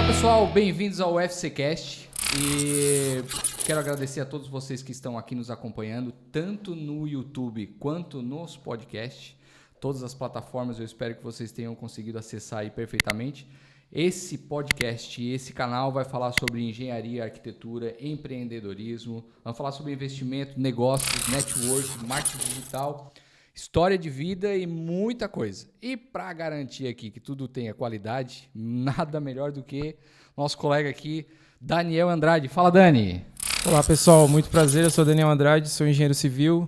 Fala pessoal, bem-vindos ao UFCcast e quero agradecer a todos vocês que estão aqui nos acompanhando, tanto no YouTube quanto nos podcasts, todas as plataformas. Eu espero que vocês tenham conseguido acessar aí perfeitamente. Esse podcast e esse canal vai falar sobre engenharia, arquitetura, empreendedorismo, vamos falar sobre investimento, negócios, network, marketing digital, história de vida e muita coisa. E para garantir aqui que tudo tenha qualidade, nada melhor do que nosso colega aqui, Daniel Andrade. Fala, Dani! Olá, pessoal. Muito prazer. Eu sou Daniel Andrade, sou engenheiro civil.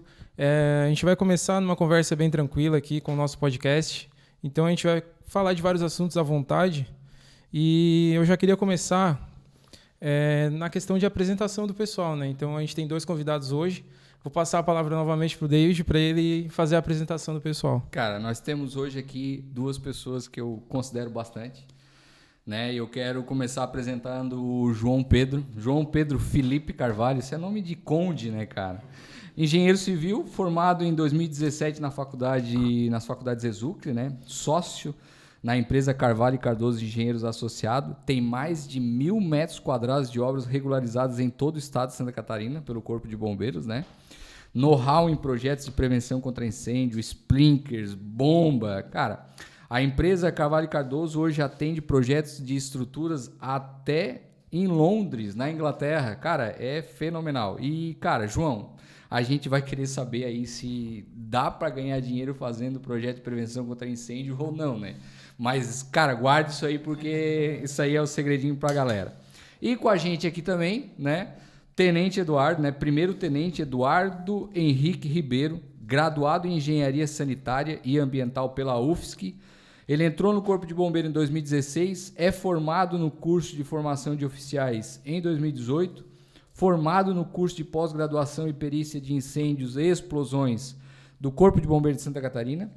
A gente vai começar numa conversa bem tranquila aqui com o nosso podcast. Então, a gente vai falar de vários assuntos à vontade. E eu já queria começar na questão de apresentação do pessoal, né? Então, a gente tem 2 convidados hoje. Vou passar a palavra novamente para o David para ele fazer a apresentação do pessoal. Cara, nós temos hoje aqui 2 pessoas que eu considero bastante, né? Eu quero começar apresentando o João Pedro Felipe Carvalho. Isso é nome de conde, né, cara? Engenheiro civil, formado em 2017 nas faculdades Exucre, né? Sócio na empresa Carvalho e Cardoso Engenheiros Associado. Tem mais de 1.000 metros quadrados de obras regularizadas em todo o estado de Santa Catarina pelo Corpo de Bombeiros, né? Know-how em projetos de prevenção contra incêndio, sprinklers, bomba. Cara, a empresa Carvalho e Cardoso hoje atende projetos de estruturas até em Londres, na Inglaterra. Cara, é fenomenal. E, cara, João, a gente vai querer saber aí se dá para ganhar dinheiro fazendo projeto de prevenção contra incêndio ou não, né? Mas, cara, guarde isso aí porque isso aí é o segredinho para a galera. E com a gente aqui também, né? Tenente Eduardo, né? Primeiro Tenente Eduardo Henrique Ribeiro, graduado em Engenharia Sanitária e Ambiental pela UFSC. Ele entrou no Corpo de Bombeiro em 2016, é formado no curso de formação de oficiais em 2018, formado no curso de pós-graduação e perícia de incêndios e explosões do Corpo de Bombeiros de Santa Catarina.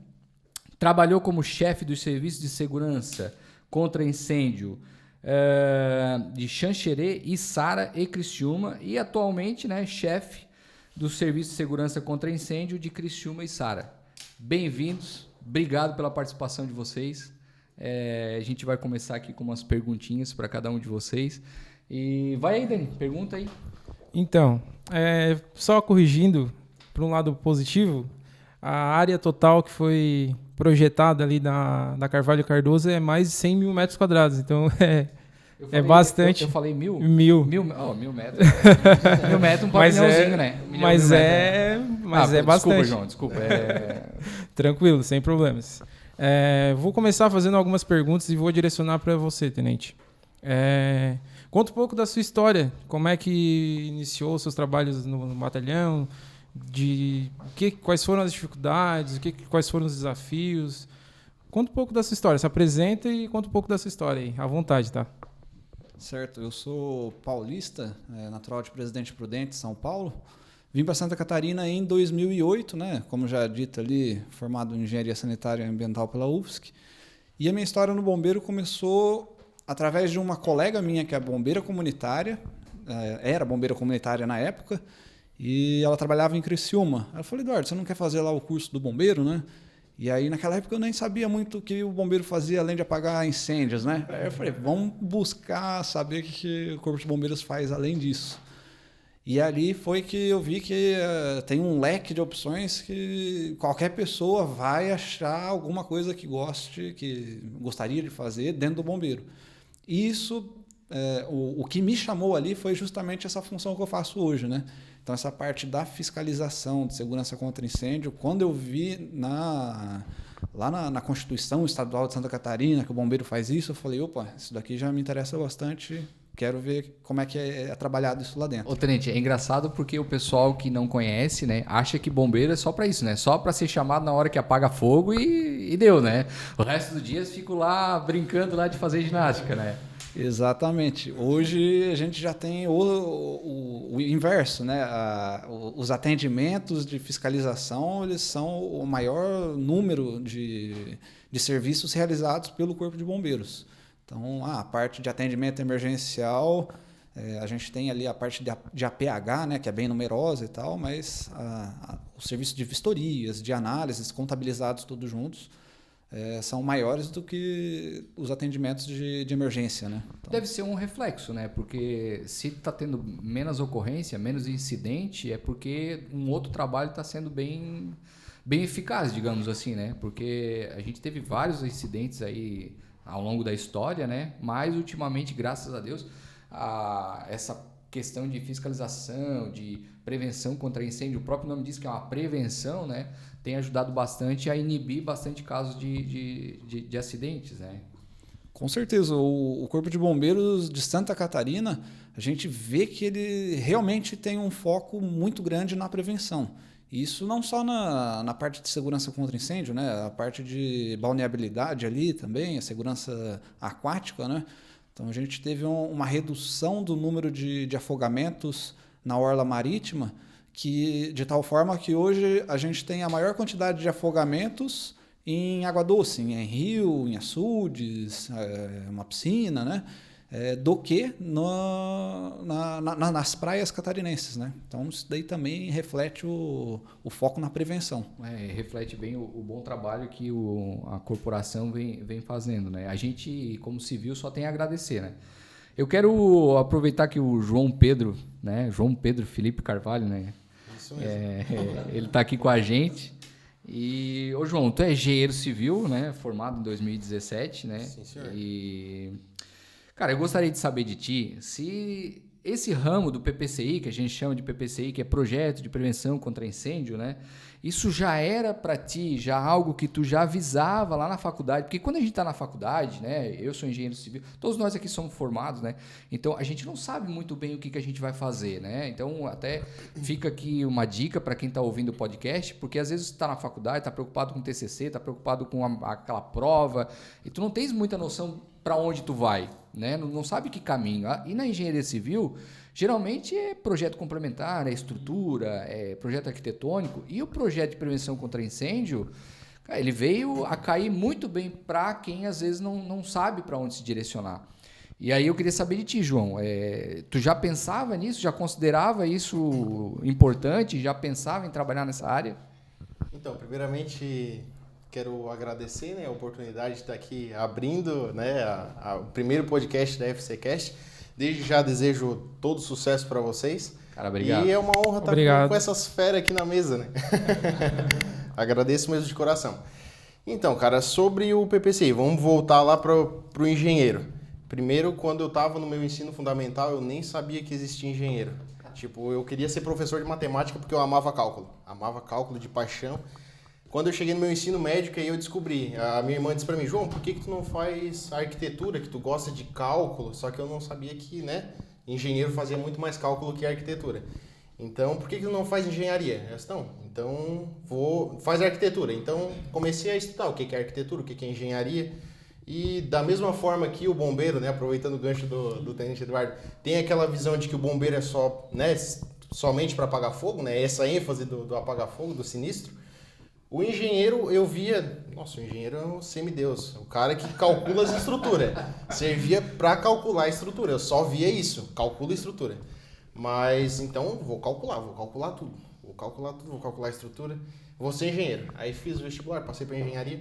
Trabalhou como chefe dos serviços de segurança contra incêndio de Xanxerê, Içara e Criciúma e atualmente, né, chefe do Serviço de Segurança contra Incêndio de Criciúma e Içara. Bem-vindos, obrigado pela participação de vocês. A gente vai começar aqui com umas perguntinhas para cada um de vocês. E vai aí, Dani, pergunta aí. Então, só corrigindo para um lado positivo, a área total que foi projetada ali da Carvalho Cardoso é mais de 100 mil metros quadrados, então é bastante. Eu falei 1.000? 1.000. 1.000 metros. 1.000 metros, um pavilhãozinho, né? Mas é bastante. Desculpa, João, desculpa. Tranquilo, sem problemas. Vou começar fazendo algumas perguntas e vou direcionar para você, Tenente. Conta um pouco da sua história, como é que iniciou os seus trabalhos no batalhão, quais foram as dificuldades, quais foram os desafios. Conta um pouco da sua história, se apresenta e conta um pouco da sua história aí, à vontade, tá? Certo, eu sou paulista, natural de Presidente Prudente, São Paulo. Vim para Santa Catarina em 2008, né? Como já dito ali, formado em Engenharia Sanitária e Ambiental pela UFSC. E a minha história no bombeiro começou através de uma colega minha que é bombeira comunitária, era bombeira comunitária na época, e ela trabalhava em Criciúma. Ela falou: Eduardo, você não quer fazer lá o curso do bombeiro, né? E aí, naquela época, eu nem sabia muito o que o bombeiro fazia, além de apagar incêndios, né? Aí eu falei, vamos buscar saber o que o Corpo de Bombeiros faz além disso. E ali foi que eu vi que tem um leque de opções que qualquer pessoa vai achar alguma coisa que goste, que gostaria de fazer dentro do bombeiro. E isso, o que me chamou ali foi justamente essa função que eu faço hoje, né? Então, essa parte da fiscalização de segurança contra incêndio, quando eu vi lá na Constituição Estadual de Santa Catarina que o bombeiro faz isso, eu falei, opa, isso daqui já me interessa bastante, quero ver como é que é trabalhado isso lá dentro. Ô, Tenente, é engraçado porque o pessoal que não conhece, né, acha que bombeiro é só para isso, né? Só para ser chamado na hora que apaga fogo e deu, né? O resto dos dias fico lá brincando lá de fazer ginástica, né? Exatamente. Hoje a gente já tem o inverso, né? Os atendimentos de fiscalização, eles são o maior número de serviços realizados pelo Corpo de Bombeiros. Então, a parte de atendimento emergencial, a gente tem ali a parte de APH, né, que é bem numerosa e tal, mas o serviço de vistorias, de análises, contabilizados todos juntos, são maiores do que os atendimentos de emergência, né? Então, deve ser um reflexo, né? Porque se está tendo menos ocorrência, menos incidente, é porque um outro trabalho está sendo bem eficaz, digamos assim, né? Porque a gente teve vários incidentes aí ao longo da história, né? Mas ultimamente, graças a Deus, essa questão de fiscalização, de prevenção contra incêndio, o próprio nome diz que é uma prevenção, né? Tem ajudado bastante a inibir bastante casos de acidentes, né? com certeza, o Corpo de Bombeiros de Santa Catarina, a gente vê que ele realmente tem um foco muito grande na prevenção. Isso não só na parte de segurança contra incêndio, né? A parte de balneabilidade ali também, a segurança aquática, né? Então a gente teve uma redução do número de afogamentos na orla marítima, que, de tal forma que hoje a gente tem a maior quantidade de afogamentos em água doce, em rio, em açudes, uma piscina, né? Do que nas praias catarinenses, né? Então isso daí também reflete o foco na prevenção. Reflete bem o bom trabalho que a corporação vem fazendo, né? A gente, como civil, só tem a agradecer, né? Eu quero aproveitar que o João Pedro, né? João Pedro Felipe Carvalho, né? Isso mesmo. Ele está aqui com a gente. E, ô João, tu é engenheiro civil, né? Formado em 2017, né? Sim, senhor. E, cara, eu gostaria de saber de ti se esse ramo do PPCI, que a gente chama de PPCI, que é Projeto de Prevenção contra Incêndio, né? Isso já era para ti, já algo que tu já avisava lá na faculdade? Porque quando a gente está na faculdade, né? Eu sou engenheiro civil, todos nós aqui somos formados, né? Então a gente não sabe muito bem o que a gente vai fazer, né? Então até fica aqui uma dica para quem está ouvindo o podcast, porque às vezes você está na faculdade, está preocupado com o TCC, está preocupado com aquela prova, e tu não tens muita noção para onde tu vai, né? Não sabe que caminho. E na engenharia civil, geralmente é projeto complementar, é estrutura, é projeto arquitetônico, e o projeto de prevenção contra incêndio, cara, ele veio a cair muito bem para quem às vezes não sabe para onde se direcionar. E aí eu queria saber de ti, João, tu já pensava nisso, já considerava isso importante, já pensava em trabalhar nessa área? Então, primeiramente, quero agradecer, né, a oportunidade de estar aqui abrindo, né, o primeiro podcast da FCCast. Desde já desejo todo sucesso para vocês. Cara, obrigado. E é uma honra estar com essas feras aqui na mesa, né? Agradeço mesmo de coração. Então, cara, sobre o PPCI, vamos voltar lá para o engenheiro. Primeiro, quando eu estava no meu ensino fundamental, eu nem sabia que existia engenheiro. Tipo, eu queria ser professor de matemática porque eu amava cálculo de paixão. Quando eu cheguei no meu ensino médio, aí eu descobri. A minha irmã disse para mim, João, por que tu não faz arquitetura, que tu gosta de cálculo? Só que eu não sabia que, né, engenheiro fazia muito mais cálculo que arquitetura. Então, por que tu não faz engenharia? Eu disse, não, então faz arquitetura. Então, comecei a estudar o que é arquitetura, o que é engenharia. E da mesma forma que o bombeiro, né, aproveitando o gancho do Tenente Eduardo, tem aquela visão de que o bombeiro é só, né, somente para apagar fogo, né, essa ênfase do apagar fogo, do sinistro. O engenheiro, eu via... Nossa, o engenheiro é um semideus. O cara que calcula as estruturas. Servia para calcular a estrutura. Eu só via isso. Calcula a estrutura. Mas, então, vou calcular tudo. Vou calcular a estrutura. Vou ser engenheiro. Aí fiz o vestibular, passei para engenharia.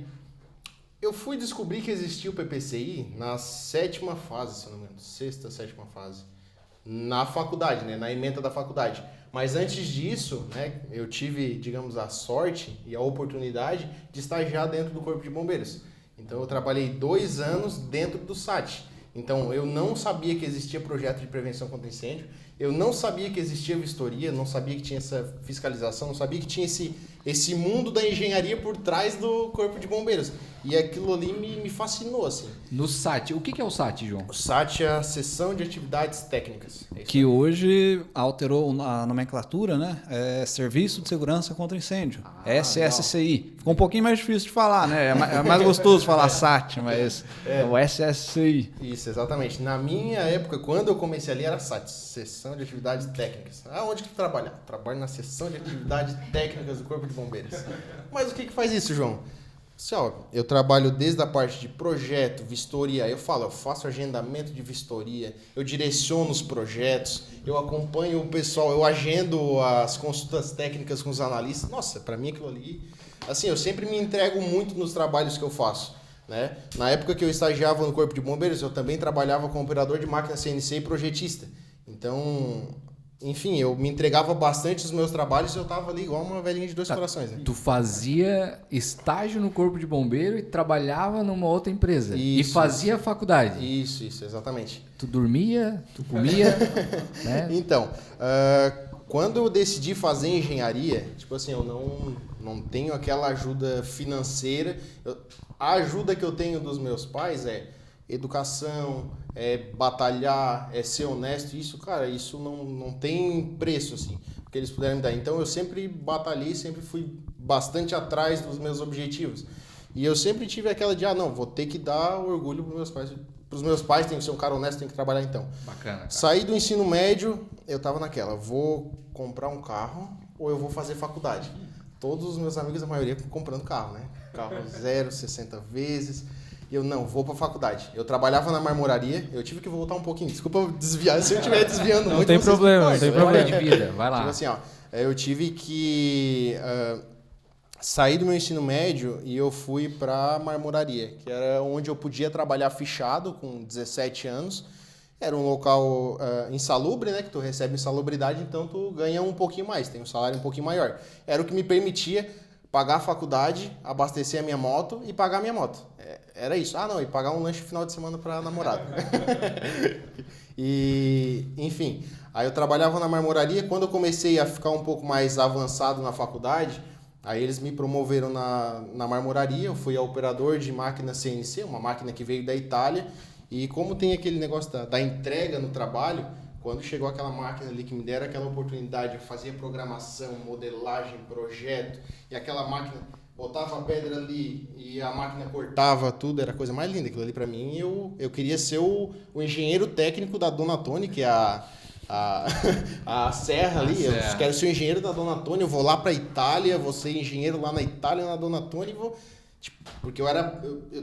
Eu fui descobrir que existia o PPCI na 7ª fase, se não me engano. 6ª, 7ª fase. Na faculdade, né? Na ementa da faculdade. Mas antes disso, né, eu tive, digamos, a sorte e a oportunidade de estagiar dentro do Corpo de Bombeiros. Então, eu trabalhei 2 anos dentro do SAT. Então, eu não sabia que existia projeto de prevenção contra incêndio, eu não sabia que existia vistoria, não sabia que tinha essa fiscalização, não sabia que tinha esse mundo da engenharia por trás do Corpo de Bombeiros. E aquilo ali me fascinou, assim. No SAT. O que é o SAT, João? O SAT é a Seção de Atividades Técnicas. Que hoje alterou a nomenclatura, né? É Serviço de Segurança contra Incêndio. SSCI. Legal. Ficou um pouquinho mais difícil de falar, né? É mais gostoso falar SAT, mas é o SSCI. Isso, exatamente. Na minha época, quando eu comecei ali, era SAT, Seção de Atividades Técnicas. Onde que tu trabalha? Trabalho na Seção de Atividades Técnicas do Corpo de Bombeiros. Mas o que faz isso, João? Eu trabalho desde a parte de projeto, vistoria, eu faço agendamento de vistoria, eu direciono os projetos, eu acompanho o pessoal, eu agendo as consultas técnicas com os analistas. Nossa, para mim aquilo ali assim, eu sempre me entrego muito nos trabalhos que eu faço, né? Na época que eu estagiava no Corpo de Bombeiros, eu também trabalhava como operador de máquina CNC e projetista. Então, enfim, eu me entregava bastante nos meus trabalhos e eu tava ali igual uma velhinha de dois corações, né? Tu fazia estágio no Corpo de Bombeiro e trabalhava numa outra empresa. E Isso. fazia faculdade. Isso, exatamente. Tu dormia, tu comia, né? Então, quando eu decidi fazer engenharia, tipo assim, eu não tenho aquela ajuda financeira. A ajuda que eu tenho dos meus pais é educação, é batalhar, é ser honesto. Isso, cara, isso não tem preço, assim, que eles puderem me dar. Então, eu sempre batalhei, sempre fui bastante atrás dos meus objetivos. E eu sempre tive aquela de, não, vou ter que dar orgulho pros meus pais. Pros meus pais, tem que ser um cara honesto, tem que trabalhar então. Bacana, cara. Saí do ensino médio, eu tava naquela, vou comprar um carro ou eu vou fazer faculdade. Todos os meus amigos, a maioria, comprando carro, né? Carro 0, 60 vezes. E eu, não, vou pra faculdade. Eu trabalhava na marmoraria, eu tive que voltar um pouquinho. Desculpa eu desviar, se eu estiver desviando muito. Não tem problema, não tem História problema. de vida, vai lá. Tipo assim, eu tive que sair do meu ensino médio e eu fui pra marmoraria, que era onde eu podia trabalhar fichado com 17 anos. Era um local insalubre, né? Que tu recebe insalubridade, então tu ganha um pouquinho mais, tem um salário um pouquinho maior. Era o que me permitia pagar a faculdade, abastecer a minha moto e pagar a minha moto. Era isso. Não, e pagar um lanche no final de semana pra namorada. E, enfim, aí eu trabalhava na marmoraria. Quando eu comecei a ficar um pouco mais avançado na faculdade, aí eles me promoveram na marmoraria. Eu fui operador de máquina CNC, uma máquina que veio da Itália. E como tem aquele negócio da entrega no trabalho, quando chegou aquela máquina ali que me deram aquela oportunidade, eu fazia programação, modelagem, projeto, e aquela máquina botava a pedra ali e a máquina cortava tudo, era a coisa mais linda. Aquilo ali pra mim, eu queria ser o engenheiro técnico da Dona Tony, que é a serra ali. Eu quero ser o engenheiro da Dona Tony, eu vou lá pra Itália, vou ser engenheiro lá na Itália, na Dona Tony, porque eu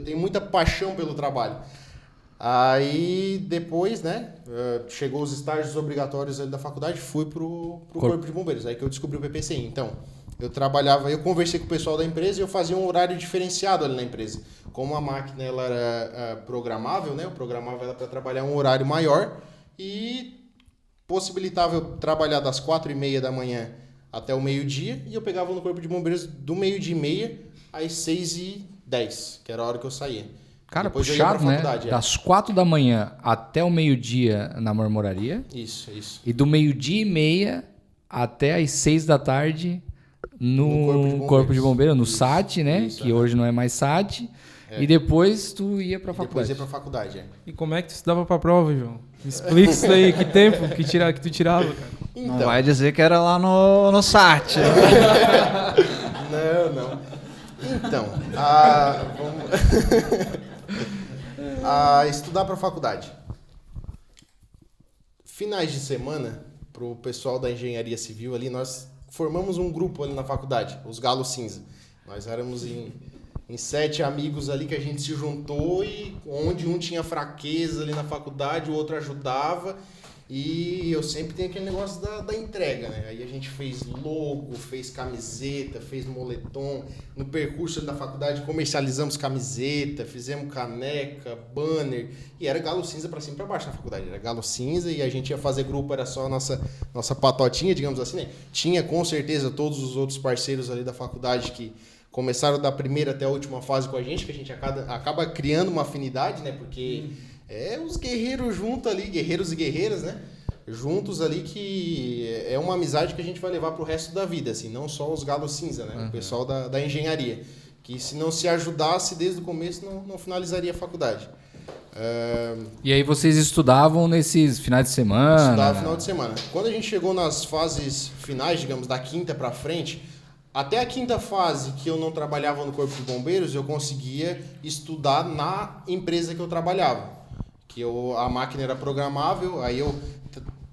tenho muita paixão pelo trabalho. Aí depois, né, chegou os estágios obrigatórios ali da faculdade, fui pro Corpo de Bombeiros, aí que eu descobri o PPCI. Então, eu conversei com o pessoal da empresa e eu fazia um horário diferenciado ali na empresa. Como a máquina ela era programável, né, eu programava ela para trabalhar um horário maior e possibilitava eu trabalhar das 4h30 da manhã até o meio-dia, e eu pegava no Corpo de Bombeiros do 12h30 às 6h10, que era a hora que eu saía. Cara, depois puxado, né? Das 4 da manhã até o meio-dia na marmoraria. Isso. E do 12h30 até as 6 da tarde no Corpo de Bombeiro, no SAT, né? Que hoje não é mais SAT. E depois tu ia pra faculdade. Depois ia pra faculdade, E como é que tu estudava pra prova, João? Me explica isso aí, que tempo que tu tirava, cara? Então, não vai dizer que era lá no SAT. Não. Então, estudar para faculdade. Finais de semana, pro pessoal da engenharia civil ali, nós formamos um grupo ali na faculdade, os Galo Cinza. Nós éramos em 7 amigos ali que a gente se juntou, e onde um tinha fraqueza ali na faculdade, o outro ajudava. E eu sempre tenho aquele negócio da entrega, né? Aí a gente fez logo, fez camiseta, fez moletom. No percurso da faculdade comercializamos camiseta, fizemos caneca, banner. E era Galo Cinza pra cima e pra baixo na faculdade. Era Galo Cinza, e a gente ia fazer grupo, era só a nossa patotinha, digamos assim, né? Tinha com certeza todos os outros parceiros ali da faculdade que começaram da primeira até a última fase com a gente, que a gente acaba criando uma afinidade, né? Porque... os guerreiros juntos ali, guerreiros e guerreiras, né? Juntos ali, que é uma amizade que a gente vai levar pro resto da vida, assim, não só os Galos Cinza, né? O pessoal da engenharia, que se não se ajudasse desde o começo, não finalizaria a faculdade. E aí vocês estudavam nesses finais de semana? Estudava no final de semana. Quando a gente chegou nas fases finais, digamos, da quinta pra frente, até a quinta fase, que eu não trabalhava no Corpo de Bombeiros, eu conseguia estudar na empresa que eu trabalhava. A máquina era programável, aí eu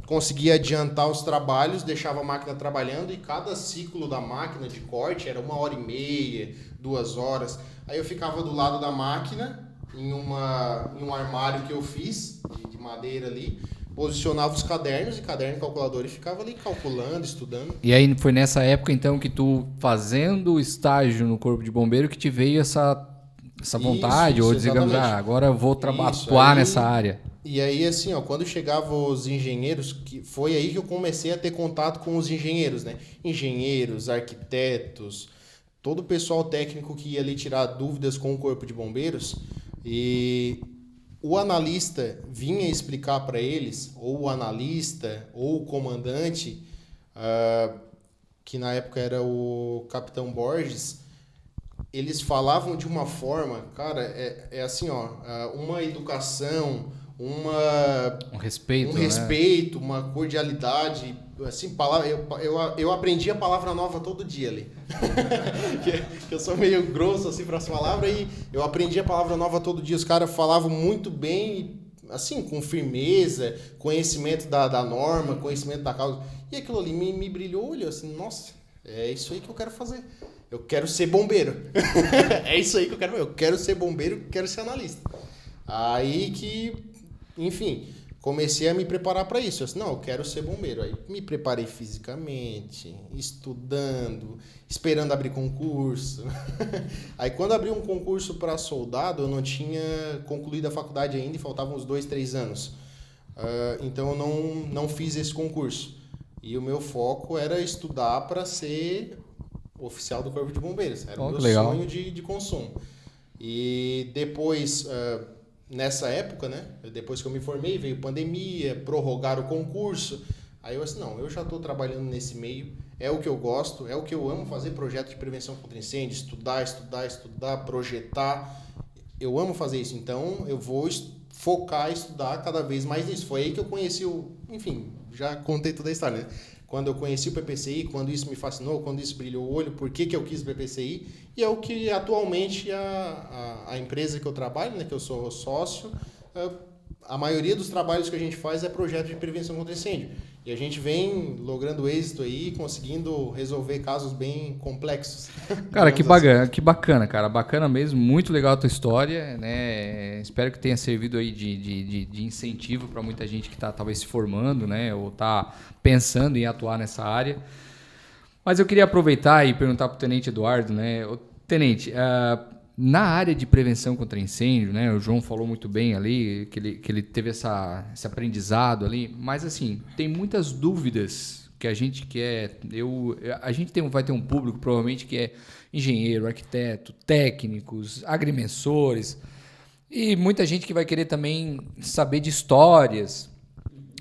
conseguia adiantar os trabalhos, deixava a máquina trabalhando, e cada ciclo da máquina de corte era 1h30, 2 horas. Aí eu ficava do lado da máquina, em um armário que eu fiz, de madeira ali, posicionava os cadernos e caderno e calculador e ficava ali calculando, estudando. E aí foi nessa época, então, que tu, fazendo estágio no Corpo de Bombeiro, que te veio essa vontade, Isso, ou digamos, exatamente. agora eu vou Isso, atuar aí- nessa área. E aí, assim, ó, quando chegavam os engenheiros, que foi aí que eu comecei a ter contato com os engenheiros, né? Engenheiros, arquitetos, todo o pessoal técnico que ia ali tirar dúvidas com o Corpo de Bombeiros. E o analista vinha explicar para eles, ou o analista, ou o comandante, que na época era o Capitão Borges, eles falavam de uma forma, cara, é assim, ó, uma educação, Um respeito, um respeito, uma cordialidade, assim, palavra, eu aprendi a palavra nova todo dia ali. que eu sou meio grosso assim para as palavras e eu aprendi a palavra nova todo dia. Os caras falavam muito bem, assim, com firmeza, conhecimento da norma, conhecimento da causa. E aquilo ali me brilhou o olho, assim, nossa, é isso aí que eu quero fazer. Eu quero ser bombeiro. É isso aí que eu quero. Eu quero ser bombeiro, quero ser analista. Aí que, enfim, comecei a me preparar para isso. Eu disse, não, eu quero ser bombeiro. Aí me preparei fisicamente, estudando, esperando abrir concurso. Aí quando abri um concurso para soldado, eu não tinha concluído a faculdade ainda e faltavam uns 2, 3 anos. Então eu não fiz esse concurso. E o meu foco era estudar para ser oficial do Corpo de Bombeiros. Era o meu sonho de consumo. E depois, nessa época, né? Depois que eu me formei, veio pandemia, prorrogaram o concurso. Aí eu disse, não, eu já estou trabalhando nesse meio, é o que eu gosto, é o que eu amo fazer, projeto de prevenção contra incêndio, estudar, projetar. Eu amo fazer isso, então eu vou focar e estudar cada vez mais nisso. Foi aí que eu conheci enfim, já contei toda a história, né? Quando eu conheci o PPCI, quando isso me fascinou, quando isso brilhou o olho, por que eu quis o PPCI, e é o que atualmente a empresa que eu trabalho, né, que eu sou sócio, a maioria dos trabalhos que a gente faz é projeto de prevenção contra incêndio. E a gente vem logrando êxito aí, conseguindo resolver casos bem complexos. Cara, que bacana, cara. Bacana mesmo, muito legal a tua história, né? Espero que tenha servido aí de incentivo para muita gente que está talvez se formando, né? Ou está pensando em atuar nessa área. Mas eu queria aproveitar e perguntar para o Tenente Eduardo, né? Tenente, na área de prevenção contra incêndio, né? O João falou muito bem ali, que ele teve esse aprendizado ali, mas assim, tem muitas dúvidas que a gente quer. A gente vai ter um público provavelmente que é engenheiro, arquiteto, técnicos, agrimensores, e muita gente que vai querer também saber de histórias.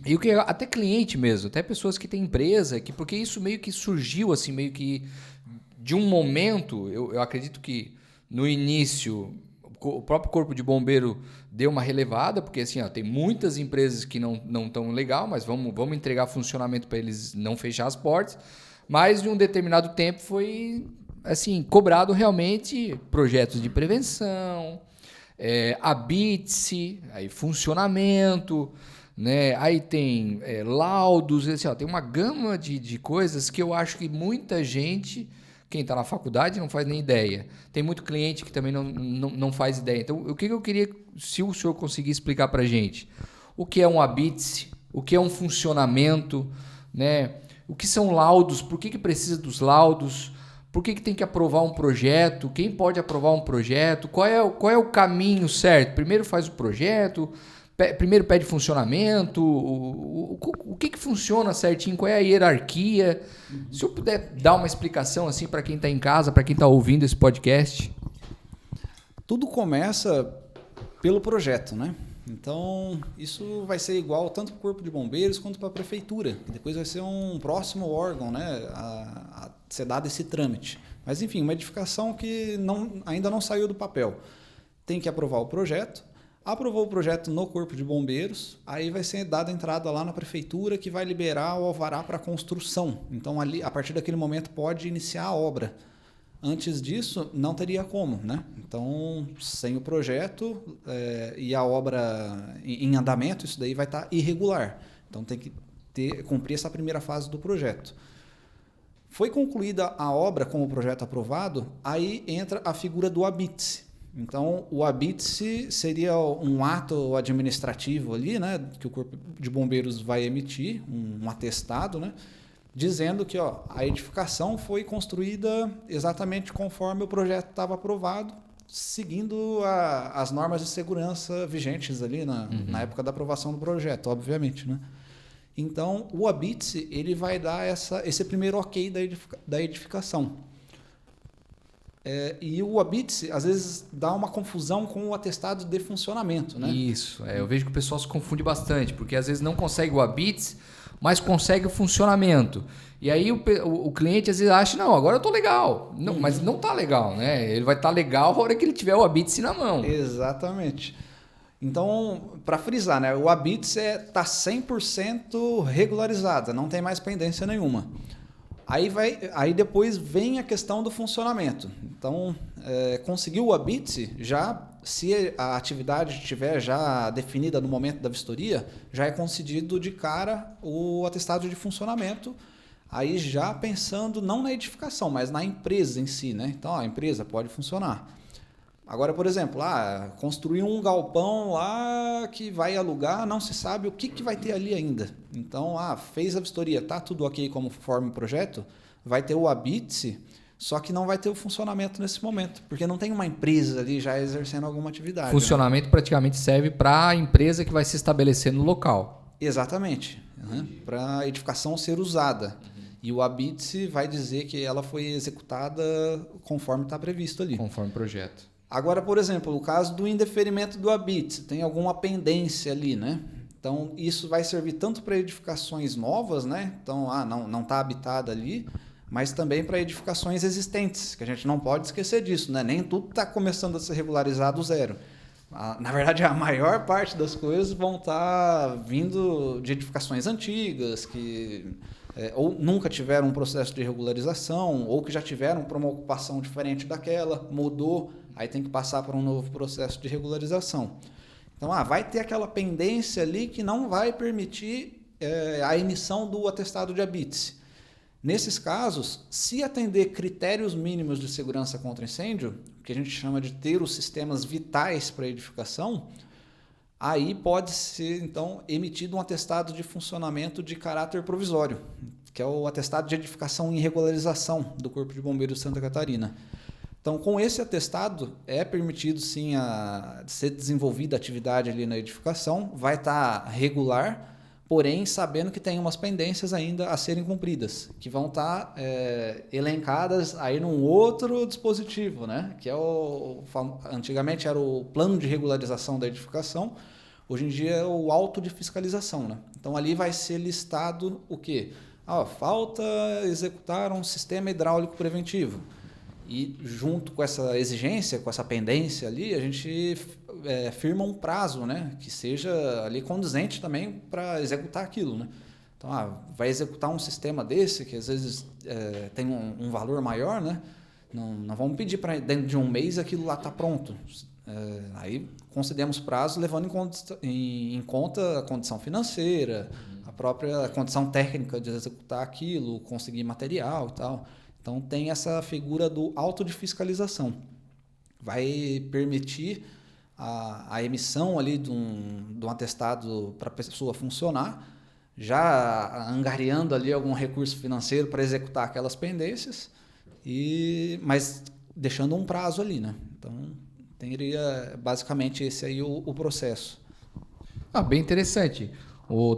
E o que até cliente mesmo, até pessoas que têm empresa, porque isso meio que surgiu assim, meio que de um momento, eu acredito que no início, o próprio Corpo de Bombeiro deu uma relevada, porque assim, tem muitas empresas que não estão legal, mas vamos entregar funcionamento para eles não fechar as portas. Mas, de um determinado tempo, foi assim, cobrado realmente projetos de prevenção, habite-se, aí funcionamento, né? Aí tem laudos, assim, tem uma gama de coisas que eu acho que muita gente... Quem está na faculdade não faz nem ideia. Tem muito cliente que também não faz ideia. Então, o que eu queria, se o senhor conseguir explicar para a gente, o que é um habite, o que é um funcionamento, né? O que são laudos, por que precisa dos laudos, por que tem que aprovar um projeto, quem pode aprovar um projeto, qual é o caminho certo? Primeiro faz o projeto, primeiro pede funcionamento, o que funciona certinho, qual é a hierarquia? Se eu puder dar uma explicação assim para quem está em casa, para quem está ouvindo esse podcast. Tudo começa pelo projeto, né? Então, isso vai ser igual tanto para o Corpo de Bombeiros quanto para a Prefeitura, que depois vai ser um próximo órgão, né, a ser dado esse trâmite. Mas, enfim, uma edificação que ainda não saiu do papel. Tem que aprovar o projeto. Aprovou o projeto no Corpo de Bombeiros, aí vai ser dada entrada lá na Prefeitura, que vai liberar o alvará para construção. Então, ali, a partir daquele momento, pode iniciar a obra. Antes disso, não teria como, né? Então, sem o projeto e a obra em andamento, isso daí vai estar irregular. Então, tem que cumprir essa primeira fase do projeto. Foi concluída a obra com o projeto aprovado, aí entra a figura do habite. Então, o habite-se seria um ato administrativo ali, né, que o Corpo de Bombeiros vai emitir, um atestado, né, dizendo que a edificação foi construída exatamente conforme o projeto estava aprovado, seguindo as normas de segurança vigentes ali na época da aprovação do projeto, obviamente, né? Então, o habite-se, ele vai dar esse primeiro ok da edificação. E o habite-se, às vezes, dá uma confusão com o atestado de funcionamento, né? Isso, eu vejo que o pessoal se confunde bastante, porque às vezes não consegue o habite-se, mas consegue o funcionamento. E aí o cliente às vezes acha, não, agora eu estou legal. Não, mas não está legal, né? Ele vai estar legal a hora que ele tiver o habite-se na mão. Exatamente. Então, para frisar, né, o habite-se está 100% regularizado, não tem mais pendência nenhuma. Aí depois vem a questão do funcionamento. Então, conseguiu o habite-se, se a atividade estiver já definida no momento da vistoria, já é concedido de cara o atestado de funcionamento, aí já pensando não na edificação, mas na empresa em si, né? Então, a empresa pode funcionar. Agora, por exemplo, construir um galpão lá que vai alugar, não se sabe o que vai ter ali ainda. Então, fez a vistoria, está tudo ok conforme o projeto, vai ter o habite-se, só que não vai ter o funcionamento nesse momento, porque não tem uma empresa ali já exercendo alguma atividade. Funcionamento, né? Praticamente serve para a empresa que vai se estabelecer no local. Exatamente, né? Para a edificação ser usada. E o habite-se vai dizer que ela foi executada conforme está previsto ali. Conforme o projeto. Agora, por exemplo, o caso do indeferimento do habite, tem alguma pendência ali, né? Então, isso vai servir tanto para edificações novas, né? Então, não está habitada ali, mas também para edificações existentes, que a gente não pode esquecer disso, né? Nem tudo está começando a ser regularizado do zero. Na verdade, a maior parte das coisas vão estar vindo de edificações antigas, que ou nunca tiveram um processo de regularização, ou que já tiveram para uma ocupação diferente daquela, mudou, aí tem que passar para um novo processo de regularização. Então, vai ter aquela pendência ali que não vai permitir a emissão do atestado de habite-se. Nesses casos, se atender critérios mínimos de segurança contra incêndio, que a gente chama de ter os sistemas vitais para a edificação, aí pode ser, então, emitido um atestado de funcionamento de caráter provisório, que é o atestado de edificação em regularização do Corpo de Bombeiros de Santa Catarina. Então, com esse atestado, é permitido, sim, ser desenvolvida a atividade ali na edificação, vai estar regular, porém sabendo que tem umas pendências ainda a serem cumpridas, que vão estar elencadas aí num outro dispositivo, né? Que é antigamente era o plano de regularização da edificação, hoje em dia é o auto de fiscalização, né? Então ali vai ser listado o quê? Falta executar um sistema hidráulico preventivo. E junto com essa exigência, com essa pendência ali, a gente firma um prazo, né, que seja ali condizente também para executar aquilo, né? Então, vai executar um sistema desse, que às vezes tem um valor maior, né? Não vamos pedir para dentro de um mês aquilo lá está pronto. Aí concedemos prazo levando em conta a condição financeira, a própria condição técnica de executar aquilo, conseguir material e tal. Então, tem essa figura do auto de fiscalização. Vai permitir a emissão ali de um atestado para a pessoa funcionar, já angariando ali algum recurso financeiro para executar aquelas pendências, mas deixando um prazo ali, né? Então, teria basicamente esse aí o processo. Bem interessante.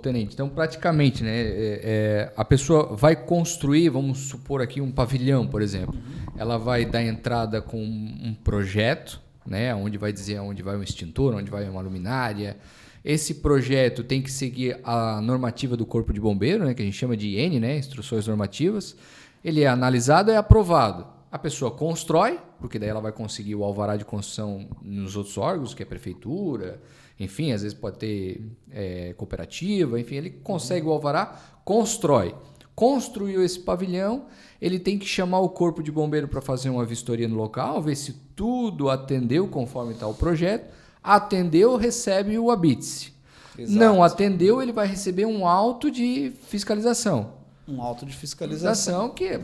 Tenente, então praticamente, né, a pessoa vai construir, vamos supor aqui um pavilhão, por exemplo, ela vai dar entrada com um projeto, né, onde vai dizer onde vai um extintor, onde vai uma luminária. Esse projeto tem que seguir a normativa do Corpo de Bombeiro, né, que a gente chama de IN, né, instruções normativas. Ele é analisado e aprovado. A pessoa constrói, porque daí ela vai conseguir o alvará de construção nos outros órgãos, que é a prefeitura, enfim, às vezes pode ter cooperativa, enfim, ele consegue o alvará, constrói. Construiu esse pavilhão, ele tem que chamar o Corpo de Bombeiro para fazer uma vistoria no local, ver se tudo atendeu conforme está o projeto. Atendeu, recebe o habite-se. Não atendeu, ele vai receber um auto de fiscalização. Um auto de fiscalização que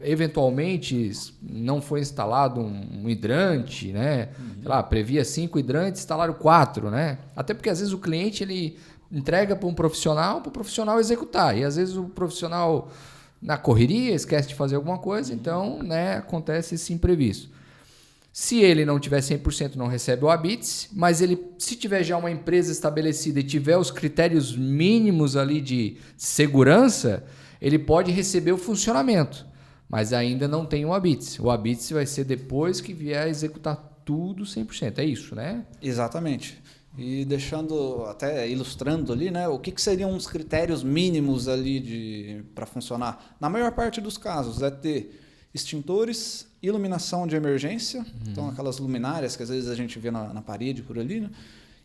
eventualmente não foi instalado um hidrante, né? Sei lá, previa 5 hidrantes, instalaram 4, né? Até porque às vezes o cliente ele entrega para o profissional executar. E às vezes o profissional na correria esquece de fazer alguma coisa, então, né, acontece esse imprevisto. Se ele não tiver 100%, não recebe o ABITS, mas ele, se tiver já uma empresa estabelecida e tiver os critérios mínimos ali de segurança, ele pode receber o funcionamento, mas ainda não tem o ABITS. O ABITS vai ser depois que vier a executar tudo 100%. É isso, né? Exatamente. E deixando, até ilustrando ali, né, o que seriam os critérios mínimos ali para funcionar? Na maior parte dos casos é ter extintores, iluminação de emergência, então aquelas luminárias que às vezes a gente vê na parede por ali, né,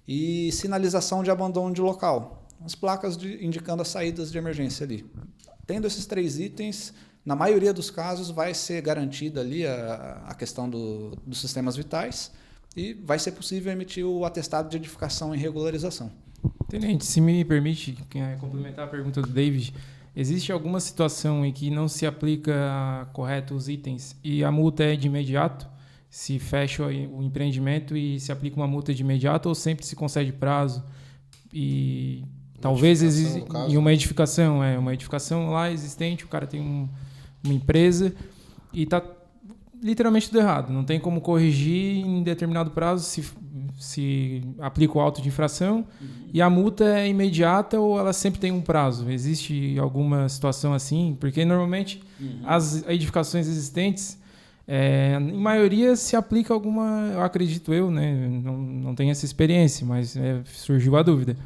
e sinalização de abandono de local, as placas indicando as saídas de emergência ali. Tendo esses 3 itens, na maioria dos casos vai ser garantida ali a questão dos sistemas vitais, e vai ser possível emitir o atestado de edificação e regularização. Tenente, se me permite complementar a pergunta do David, existe alguma situação em que não se aplica correto os itens e a multa é de imediato? Se fecha o empreendimento e se aplica uma multa de imediato ou sempre se concede prazo? E talvez em uma edificação lá existente, o cara tem uma empresa e está literalmente tudo errado. Não tem como corrigir em determinado prazo se aplica o auto de infração e a multa é imediata ou ela sempre tem um prazo? Existe alguma situação assim? Porque normalmente as edificações existentes, em maioria se aplica alguma, eu acredito né? Não tenho essa experiência, mas surgiu a dúvida.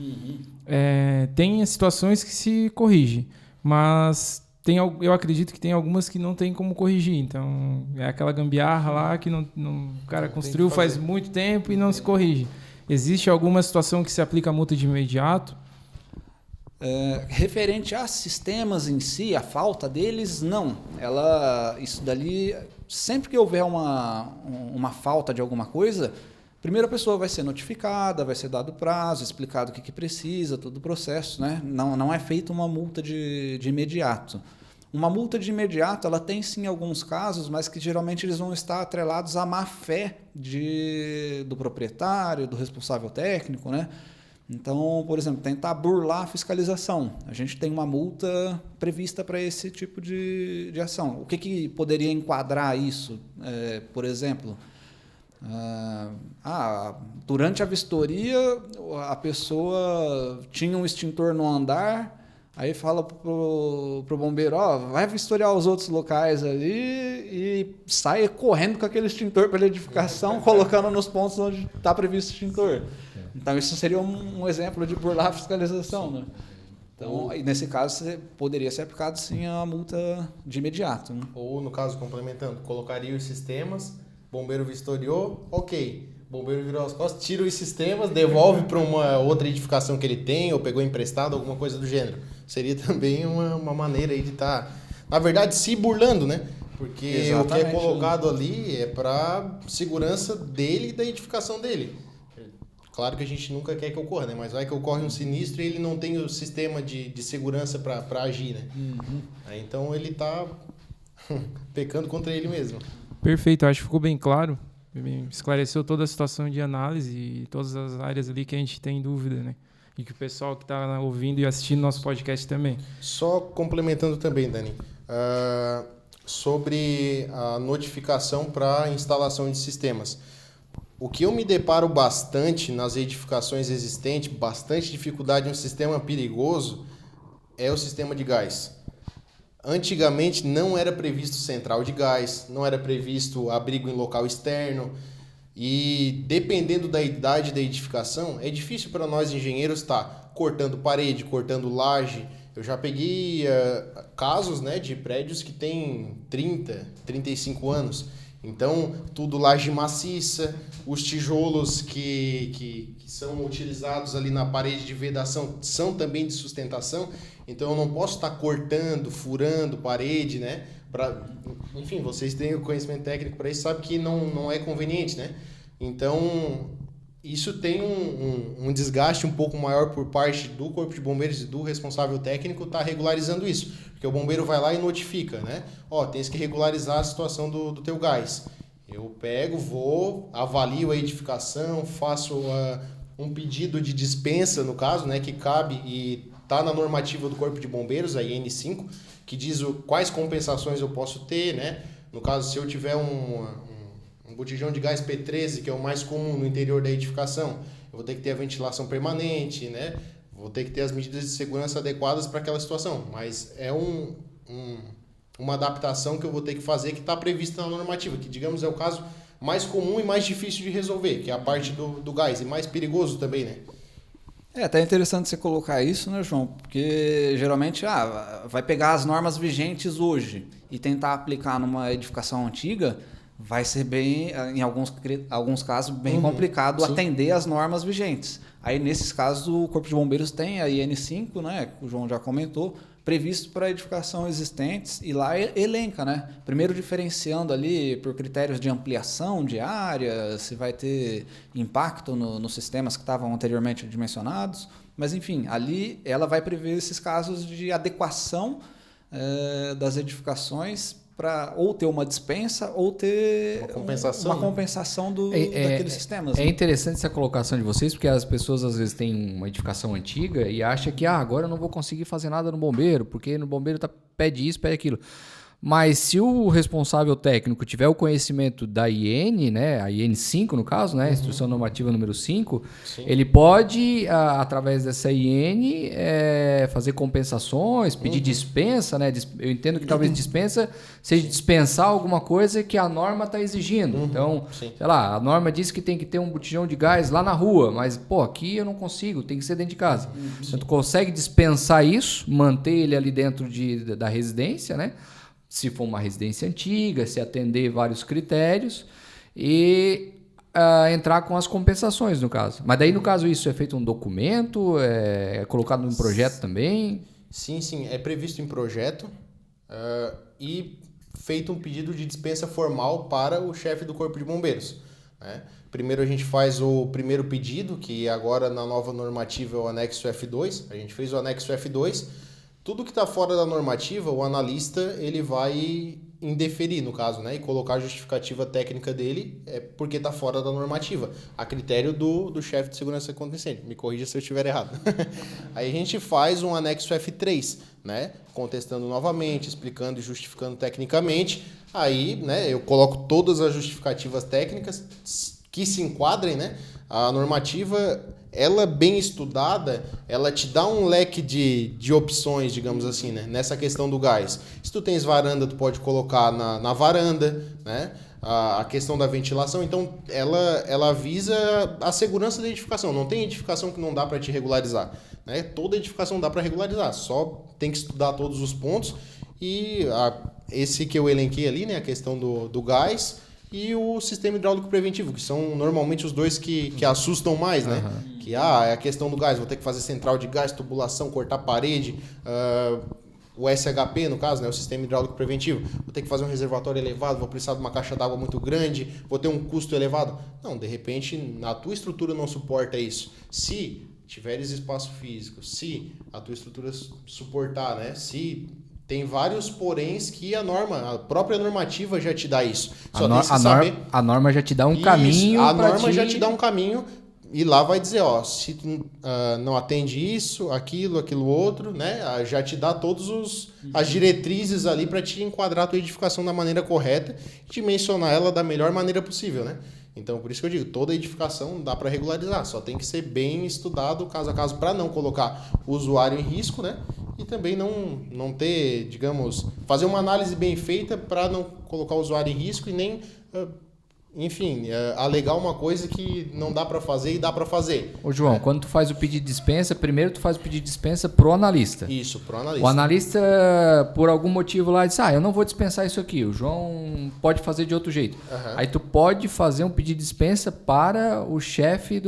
Tem situações que se corrige, mas eu acredito que tem algumas que não tem como corrigir. Então, é aquela gambiarra lá que o cara construiu faz muito tempo e não se corrige. Existe alguma situação que se aplica a multa de imediato? Referente a sistemas em si, a falta deles, não. Isso dali, sempre que houver uma falta de alguma coisa, primeiro a pessoa vai ser notificada, vai ser dado prazo, explicado o que precisa, todo o processo, né? Não é feita uma multa de imediato. Uma multa de imediato, ela tem sim alguns casos, mas que geralmente eles vão estar atrelados à má fé do proprietário, do responsável técnico, né? Então, por exemplo, tentar burlar a fiscalização. A gente tem uma multa prevista para esse tipo de ação. O que poderia enquadrar isso? Por exemplo, durante a vistoria, a pessoa tinha um extintor no andar, aí fala pro bombeiro, vai vistoriar os outros locais ali e sai correndo com aquele extintor pela edificação, colocando nos pontos onde está previsto o extintor. Então, isso seria um exemplo de burlar a fiscalização, né? Então, nesse caso, poderia ser aplicado sim a multa de imediato, né? Ou, no caso, complementando, colocaria os sistemas, bombeiro vistoriou, ok. Bombeiro virou as costas, tira os sistemas, devolve para uma outra edificação que ele tem, ou pegou emprestado, alguma coisa do gênero. Seria também uma maneira aí de estar, na verdade, se burlando, né? Porque exatamente, o que é colocado ali é para segurança dele e da edificação dele. Claro que a gente nunca quer que ocorra, né? Mas vai que ocorre um sinistro e ele não tem o sistema de segurança para agir, né? Aí, então ele está pecando contra ele mesmo. Perfeito, acho que ficou bem claro. Esclareceu toda a situação de análise e todas as áreas ali que a gente tem dúvida, né? E que o pessoal que está ouvindo e assistindo nosso podcast também. Só complementando também, Dani, sobre a notificação para instalação de sistemas. O que eu me deparo bastante nas edificações existentes, bastante dificuldade em um sistema perigoso, é o sistema de gás. Antigamente não era previsto central de gás, não era previsto abrigo em local externo e dependendo da idade da edificação, é difícil para nós engenheiros estar cortando parede, cortando laje. Eu já peguei casos, né, de prédios que têm 30, 35 anos. Então, tudo laje maciça, os tijolos que são utilizados ali na parede de vedação são também de sustentação. Então, eu não posso estar cortando, furando parede, né? Enfim, vocês têm o conhecimento técnico para isso, sabem que não é conveniente, né? Então, isso tem um desgaste um pouco maior por parte do Corpo de Bombeiros e do responsável técnico estar regularizando isso. Porque o bombeiro vai lá e notifica, né? Ó, tens que regularizar a situação do teu gás. Eu pego, vou, avalio a edificação, faço um pedido de dispensa, no caso, né? Que cabe e está na normativa do Corpo de Bombeiros, a IN5, que diz quais compensações eu posso ter, né? No caso, se eu tiver um botijão de gás P13, que é o mais comum no interior da edificação, eu vou ter que ter a ventilação permanente, né? Vou ter que ter as medidas de segurança adequadas para aquela situação. Mas é uma adaptação que eu vou ter que fazer que está prevista na normativa, que, digamos, é o caso mais comum e mais difícil de resolver, que é a parte do gás, e mais perigoso também, né? É até interessante você colocar isso, né, João? Porque geralmente vai pegar as normas vigentes hoje e tentar aplicar numa edificação antiga, vai ser bem, em alguns casos, bem complicado atender as normas vigentes. Aí, nesses casos, o Corpo de Bombeiros tem a IN5, né, que o João já comentou, previsto para edificação existentes, e lá elenca, né? Primeiro diferenciando ali por critérios de ampliação de área, se vai ter impacto nos sistemas que estavam anteriormente dimensionados, mas enfim, ali ela vai prever esses casos de adequação das edificações para ou ter uma dispensa ou ter uma compensação daqueles sistemas. É interessante essa colocação de vocês, porque as pessoas às vezes têm uma edificação antiga e acham que agora eu não vou conseguir fazer nada no bombeiro, porque no bombeiro pede isso, pede aquilo. Mas se o responsável técnico tiver o conhecimento da IN, né, a IN5 no caso, né, Instrução Normativa número 5, ele pode, através dessa IN, fazer compensações, pedir dispensa, né? Eu entendo que talvez dispensa seja dispensar alguma coisa que a norma está exigindo. Então, sei lá, a norma diz que tem que ter um botijão de gás lá na rua, mas, aqui eu não consigo, tem que ser dentro de casa. Então, tu consegue dispensar isso, manter ele ali dentro da residência, né? Se for uma residência antiga, se atender vários critérios e entrar com as compensações, no caso. Mas daí, no caso, isso é feito um documento, é colocado num projeto também? Sim, é previsto em projeto e feito um pedido de dispensa formal para o chefe do Corpo de Bombeiros, né? Primeiro a gente faz o primeiro pedido, que agora na nova normativa é o anexo F2, a gente fez o anexo F2. Tudo que está fora da normativa, o analista ele vai indeferir, no caso, né? E colocar a justificativa técnica dele porque está fora da normativa, a critério do chefe de segurança contra incêndio. Me corrija se eu estiver errado. Aí a gente faz um anexo F3, né? Contestando novamente, explicando e justificando tecnicamente. Aí, né, eu coloco todas as justificativas técnicas que se enquadrem, né? A normativa, ela bem estudada, ela te dá um leque de opções, digamos assim, né? Nessa questão do gás. Se tu tens varanda, tu pode colocar na varanda, né? A questão da ventilação, então ela visa a segurança da edificação. Não tem edificação que não dá para te regularizar, né? Toda edificação dá para regularizar, só tem que estudar todos os pontos. E esse que eu elenquei ali, né? A questão do gás e o sistema hidráulico preventivo, que são normalmente os dois que assustam mais, né? Que é a questão do gás, vou ter que fazer central de gás, tubulação, cortar parede, o SHP, no caso, né? O sistema hidráulico preventivo. Vou ter que fazer um reservatório elevado, vou precisar de uma caixa d'água muito grande, vou ter um custo elevado. Não, de repente, a tua estrutura não suporta isso. Se tiveres espaço físico, se a tua estrutura suportar, né? Se tem vários poréns que a própria normativa já te dá isso. A norma já te dá um caminho. A norma já te dá um caminho e lá vai dizer, se tu não atende isso, aquilo outro, né? Já te dá todas as diretrizes ali para te enquadrar a tua edificação da maneira correta e te mencionar ela da melhor maneira possível, né? Então, por isso que eu digo, toda edificação dá para regularizar, só tem que ser bem estudado caso a caso para não colocar o usuário em risco, né? E também não ter, digamos, fazer uma análise bem feita para não colocar o usuário em risco e nem, alegar uma coisa que não dá para fazer e dá para fazer. Ô João, quando tu faz o pedido de dispensa, primeiro tu faz o pedido de dispensa pro analista. Isso, pro analista. O analista, por algum motivo lá, diz, eu não vou dispensar isso aqui, o João pode fazer de outro jeito. Aí tu pode fazer um pedido de dispensa para o chefe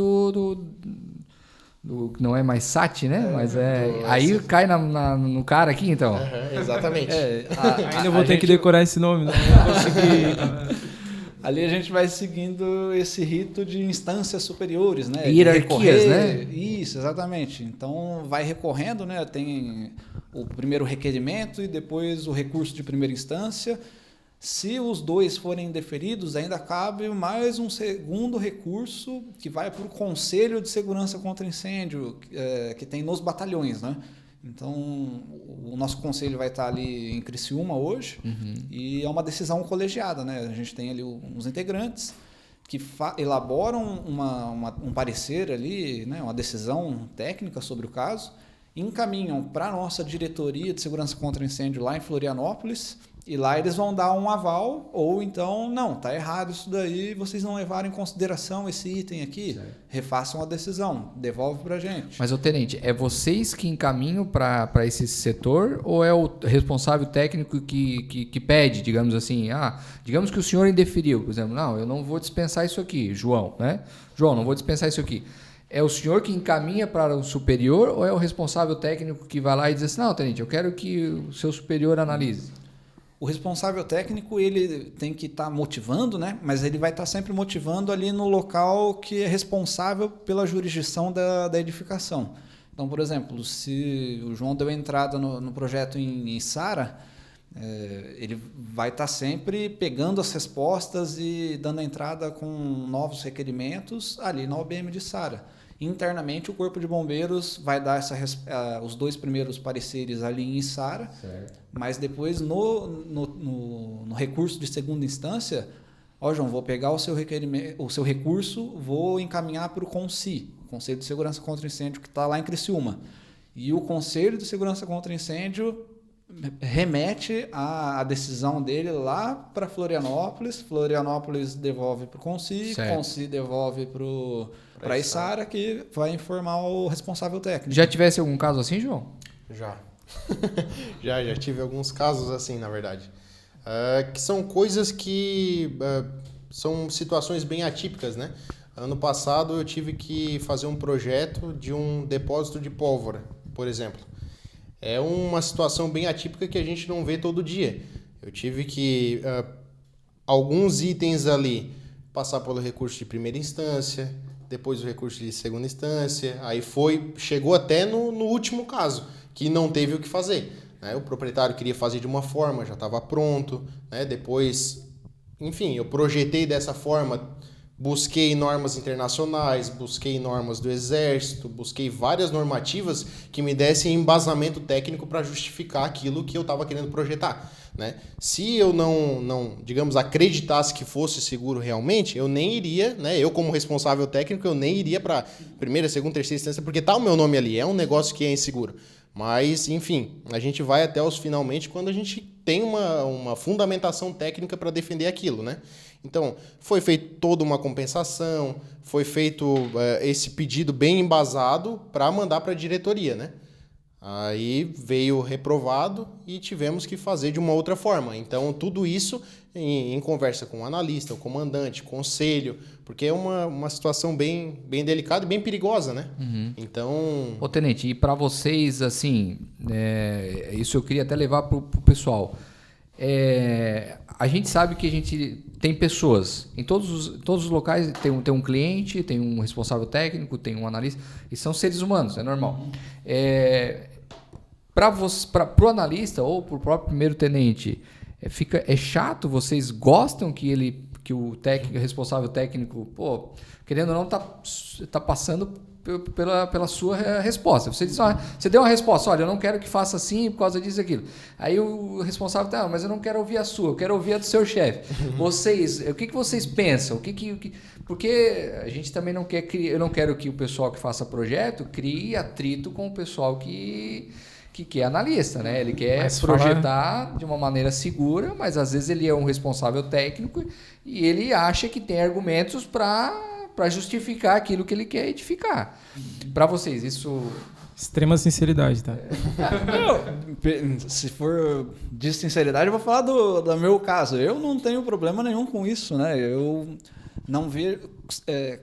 não é mais SAT, né? Mas aí cai no cara aqui, então. Exatamente. Ainda vou ter que decorar esse nome, não vou conseguir. Ali a gente vai seguindo esse rito de instâncias superiores, né? Hierarquias, né? Isso, exatamente. Então vai recorrendo, né? Tem o primeiro requerimento e depois o recurso de primeira instância. Se os dois forem deferidos, ainda cabe mais um segundo recurso que vai para o Conselho de Segurança contra Incêndio, que tem nos batalhões, né? Então, o nosso conselho vai estar ali em Criciúma hoje, e é uma decisão colegiada, né? A gente tem ali uns integrantes que elaboram um parecer ali, né? Uma decisão técnica sobre o caso, encaminham para a nossa diretoria de segurança contra incêndio lá em Florianópolis, e lá eles vão dar um aval, ou então, não, está errado isso daí, vocês não levaram em consideração esse item aqui, refaçam a decisão, devolve para a gente. Mas, tenente, é vocês que encaminham para esse setor ou é o responsável técnico que pede, digamos assim, digamos que o senhor indeferiu, por exemplo, não, eu não vou dispensar isso aqui, João, né? João, não vou dispensar isso aqui. É o senhor que encaminha para o superior ou é o responsável técnico que vai lá e diz assim, não, tenente, eu quero que o seu superior analise? O responsável técnico, ele tem que estar motivando, né? Mas ele vai estar sempre motivando ali no local que é responsável pela jurisdição da edificação. Então, por exemplo, se o João deu entrada no projeto em Içara, ele vai estar sempre pegando as respostas e dando a entrada com novos requerimentos ali na OBM de Içara. Internamente, o Corpo de Bombeiros vai dar os 2 primeiros pareceres ali em Içara, mas depois, no recurso de segunda instância, João, vou pegar o seu recurso, vou encaminhar para o CONSI, Conselho de Segurança contra Incêndio, que está lá em Criciúma. E o Conselho de Segurança contra Incêndio remete a decisão dele lá para Florianópolis, Florianópolis devolve para o CONSI, CONSI devolve para a Içara, que vai informar o responsável técnico. Já tivesse algum caso assim, João? Já. já tive alguns casos assim, na verdade. Que são coisas que são situações bem atípicas, né? Ano passado eu tive que fazer um projeto de um depósito de pólvora, por exemplo. É uma situação bem atípica que a gente não vê todo dia. Eu tive que, alguns itens ali, passar pelo recurso de primeira instância, depois o recurso de segunda instância, aí chegou até no último caso, que não teve o que fazer, né? O proprietário queria fazer de uma forma, já estava pronto, né? Depois, enfim, eu projetei dessa forma, busquei normas internacionais, busquei normas do Exército, busquei várias normativas que me dessem embasamento técnico para justificar aquilo que eu estava querendo projetar, né? Se eu não, digamos, acreditasse que fosse seguro realmente, eu nem iria, né? Eu como responsável técnico, eu nem iria para primeira, segunda, terceira instância, porque tá o meu nome ali, é um negócio que é inseguro. Mas, enfim, a gente vai até os finalmente quando a gente tem uma fundamentação técnica para defender aquilo, né? Então, foi feita toda uma compensação, foi feito esse pedido bem embasado para mandar para a diretoria, né? Aí veio reprovado e tivemos que fazer de uma outra forma. Então, tudo isso em conversa com o analista, o comandante, conselho, porque é uma situação bem delicada e bem perigosa, né? Então... Tenente, e para vocês, assim, isso eu queria até levar para o pessoal. A gente sabe que a gente tem pessoas, em todos os locais tem um cliente, tem um responsável técnico, tem um analista, e são seres humanos, é normal. Para o analista ou para o próprio primeiro-tenente, é chato? Vocês gostam que o responsável técnico, querendo ou não, tá passando pela sua resposta. Você diz, você deu uma resposta, olha, eu não quero que faça assim por causa disso e aquilo. Aí o responsável mas eu não quero ouvir a sua, eu quero ouvir a do seu chefe. Vocês, o que vocês pensam? Porque a gente também não quer criar, eu não quero que o pessoal que faça projeto crie atrito com o pessoal que é analista, né? Ele quer projetar de uma maneira segura, mas às vezes ele é um responsável técnico e ele acha que tem argumentos para justificar aquilo que ele quer edificar. Para vocês, isso... Extrema sinceridade, tá? Se for de sinceridade, eu vou falar do meu caso. Eu não tenho problema nenhum com isso, né? Eu não vejo...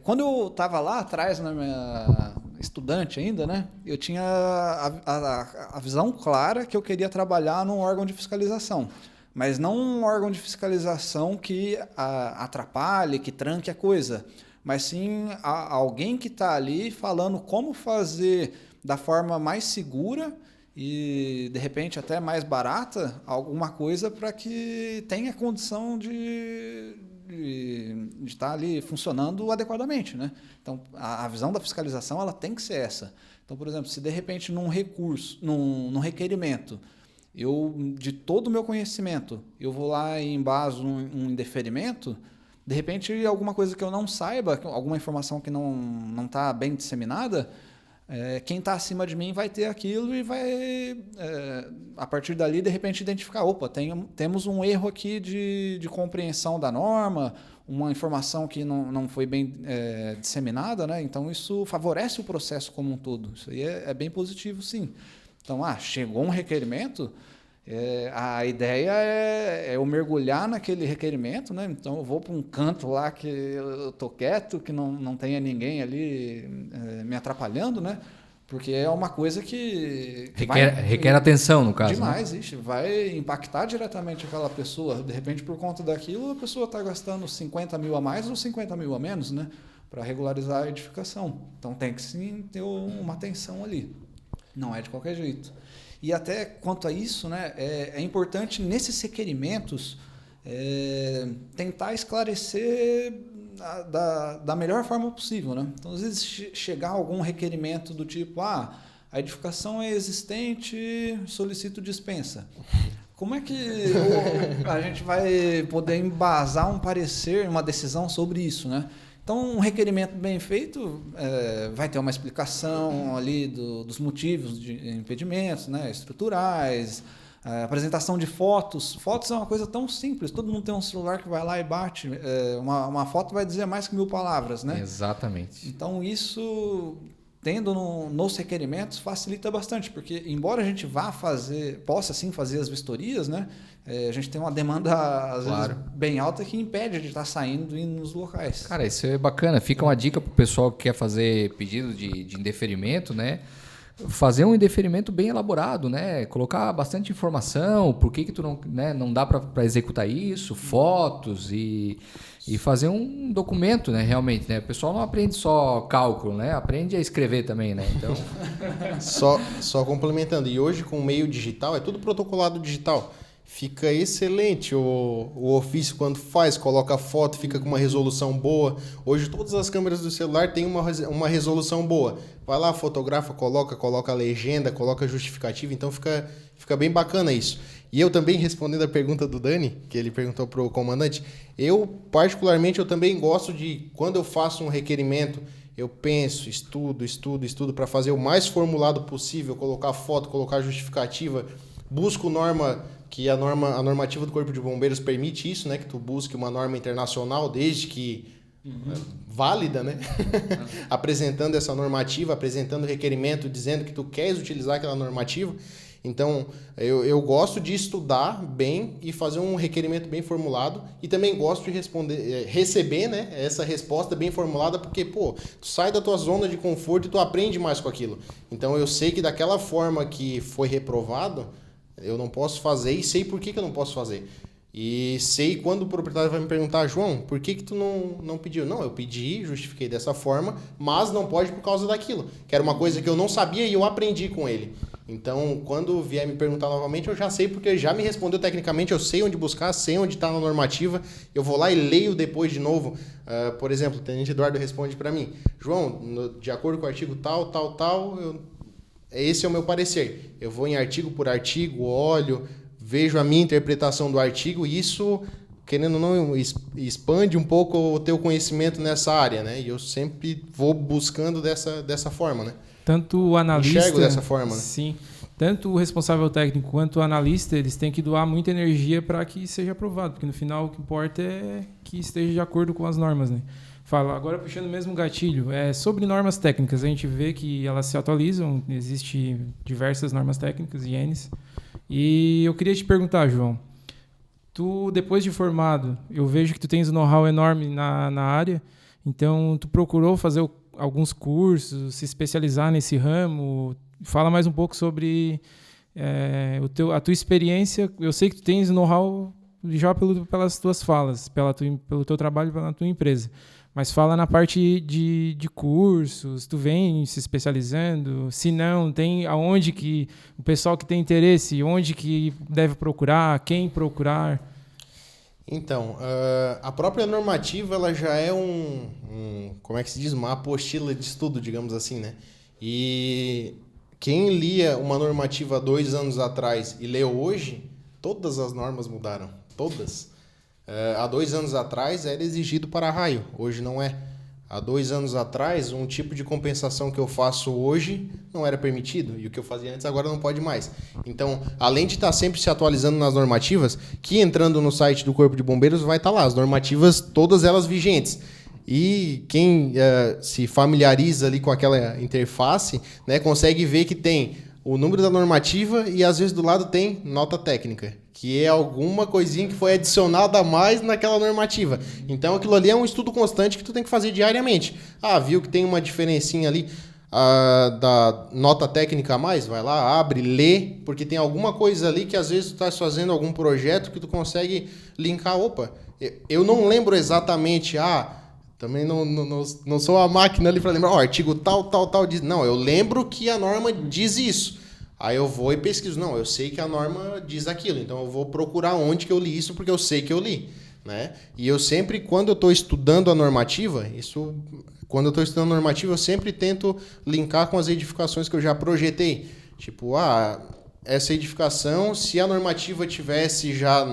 quando eu estava lá atrás, na minha estudante ainda, né? Eu tinha a visão clara que eu queria trabalhar num órgão de fiscalização. mas não um órgão de fiscalização que atrapalhe, que tranque a coisa, mas sim alguém que está ali falando como fazer da forma mais segura e, de repente, até mais barata, alguma coisa para que tenha condição de estar ali funcionando adequadamente, né? Então, a visão da fiscalização ela tem que ser essa. Então, por exemplo, se de repente num recurso, num requerimento, de todo o meu conhecimento, eu vou lá e embaso um indeferimento, de repente alguma coisa que eu não saiba, alguma informação que não está bem disseminada, quem está acima de mim vai ter aquilo e vai, a partir dali, de repente, identificar, opa, temos um erro aqui de compreensão da norma, uma informação que não foi bem disseminada, né? Então, isso favorece o processo como um todo. Isso aí é bem positivo, sim. Então, chegou um requerimento, a ideia é eu mergulhar naquele requerimento, né? Então eu vou para um canto lá que eu estou quieto, que não tenha ninguém ali me atrapalhando, né? Porque é uma coisa que requer atenção, no caso. Demais, né? Vai impactar diretamente aquela pessoa. De repente, por conta daquilo, a pessoa está gastando 50 mil a mais ou 50 mil a menos, né? Para regularizar a edificação. Então tem que sim ter uma atenção ali. Não é de qualquer jeito. E até quanto a isso, né, é importante nesses requerimentos tentar esclarecer da melhor forma possível. Né? Então, às vezes, chegar algum requerimento do tipo, a edificação é existente, solicito dispensa. Como é que a gente vai poder embasar um parecer, uma decisão sobre isso, né? Então, um requerimento bem feito vai ter uma explicação ali dos motivos de impedimentos, né, estruturais, apresentação de fotos. Fotos é uma coisa tão simples, todo mundo tem um celular que vai lá e bate. Uma foto vai dizer mais que 1000 palavras, né? Exatamente. Então, isso, tendo nos requerimentos, facilita bastante, porque embora a gente possa sim fazer as vistorias, né? A gente tem uma demanda, às vezes, bem alta que impede de estar saindo e indo nos locais. Cara, isso é bacana. Fica uma dica para o pessoal que quer fazer pedido de indeferimento, né? Fazer um indeferimento bem elaborado, né? Colocar bastante informação, por que tu não dá para executar isso, fotos e fazer um documento, né? Realmente, né? O pessoal não aprende só cálculo, né? Aprende a escrever também, né? Então... só complementando, e hoje com o meio digital, é tudo protocolado digital. Fica excelente o ofício quando coloca foto, fica com uma resolução boa. Hoje todas as câmeras do celular têm uma resolução boa. Vai lá, fotografa, coloca a legenda, coloca a justificativa, então fica bem bacana isso. E eu também, respondendo a pergunta do Dani, que ele perguntou para o comandante, particularmente, eu também gosto de, quando eu faço um requerimento, eu penso, estudo para fazer o mais formulado possível, colocar foto, colocar justificativa, busco norma, que a normativa do Corpo de Bombeiros permite isso, né? Que tu busque uma norma internacional, desde que válida, né? Apresentando essa normativa, apresentando o requerimento, dizendo que tu queres utilizar aquela normativa. Então, eu gosto de estudar bem e fazer um requerimento bem formulado, e também gosto de receber, né, essa resposta bem formulada, porque, tu sai da tua zona de conforto e tu aprende mais com aquilo. Então, eu sei que daquela forma que foi reprovado, eu não posso fazer, e sei por que eu não posso fazer. E sei quando o proprietário vai me perguntar, João, por que tu não pediu? Não, eu pedi, justifiquei dessa forma, mas não pode por causa daquilo. Que era uma coisa que eu não sabia e eu aprendi com ele. Então, quando vier me perguntar novamente, eu já sei, porque ele já me respondeu tecnicamente, eu sei onde buscar, sei onde está na normativa, eu vou lá e leio depois de novo. Por exemplo, o Tenente Eduardo responde para mim, João, de acordo com o artigo tal, esse é o meu parecer. Eu vou em artigo por artigo, olho, vejo a minha interpretação do artigo, e isso, querendo ou não, expande um pouco o teu conhecimento nessa área, né? E eu sempre vou buscando dessa forma, né? Tanto o analista... Enxergo dessa forma, né? Sim. Tanto o responsável técnico quanto o analista, eles têm que doar muita energia para que seja aprovado, porque no final o que importa é que esteja de acordo com as normas, né? Fala, agora puxando o mesmo gatilho, sobre normas técnicas, a gente vê que elas se atualizam, existem diversas normas técnicas, INs, e eu queria te perguntar, João, tu, depois de formado, eu vejo que tu tens um know-how enorme na área, então tu procurou fazer alguns cursos, se especializar nesse ramo, fala mais um pouco sobre a tua experiência, eu sei que tu tens know-how já pelas tuas falas, pelo teu trabalho, pela tua empresa. Mas fala na parte de cursos, tu vem se especializando, se não, tem aonde que o pessoal que tem interesse, onde que deve procurar, quem procurar? Então, a própria normativa ela já é como é que se diz? Uma apostila de estudo, digamos assim, né? E quem lia uma normativa 2 anos atrás e leu hoje, todas as normas mudaram, todas. Há 2 anos atrás era exigido para-raio, hoje não é. Há 2 anos atrás, um tipo de compensação que eu faço hoje não era permitido, e o que eu fazia antes agora não pode mais. Então, além de estar sempre se atualizando nas normativas, que entrando no site do Corpo de Bombeiros vai estar lá, as normativas, todas elas vigentes. E quem se familiariza ali com aquela interface, né, consegue ver que tem o número da normativa e às vezes do lado tem nota técnica, que é alguma coisinha que foi adicionada a mais naquela normativa. Então aquilo ali é um estudo constante que tu tem que fazer diariamente. Viu que tem uma diferencinha ali da nota técnica a mais? Vai lá, abre, lê, porque tem alguma coisa ali que às vezes tu estás fazendo algum projeto que tu consegue linkar. Opa, eu não lembro exatamente, também não sou a máquina ali para lembrar, artigo tal, diz. Não, eu lembro que a norma diz isso. Aí eu vou e pesquiso. Não, eu sei que a norma diz aquilo, então eu vou procurar onde que eu li isso, porque eu sei que eu li, né? E eu sempre, quando eu estou estudando a normativa, eu sempre tento linkar com as edificações que eu já projetei. Tipo, essa edificação, se a normativa tivesse já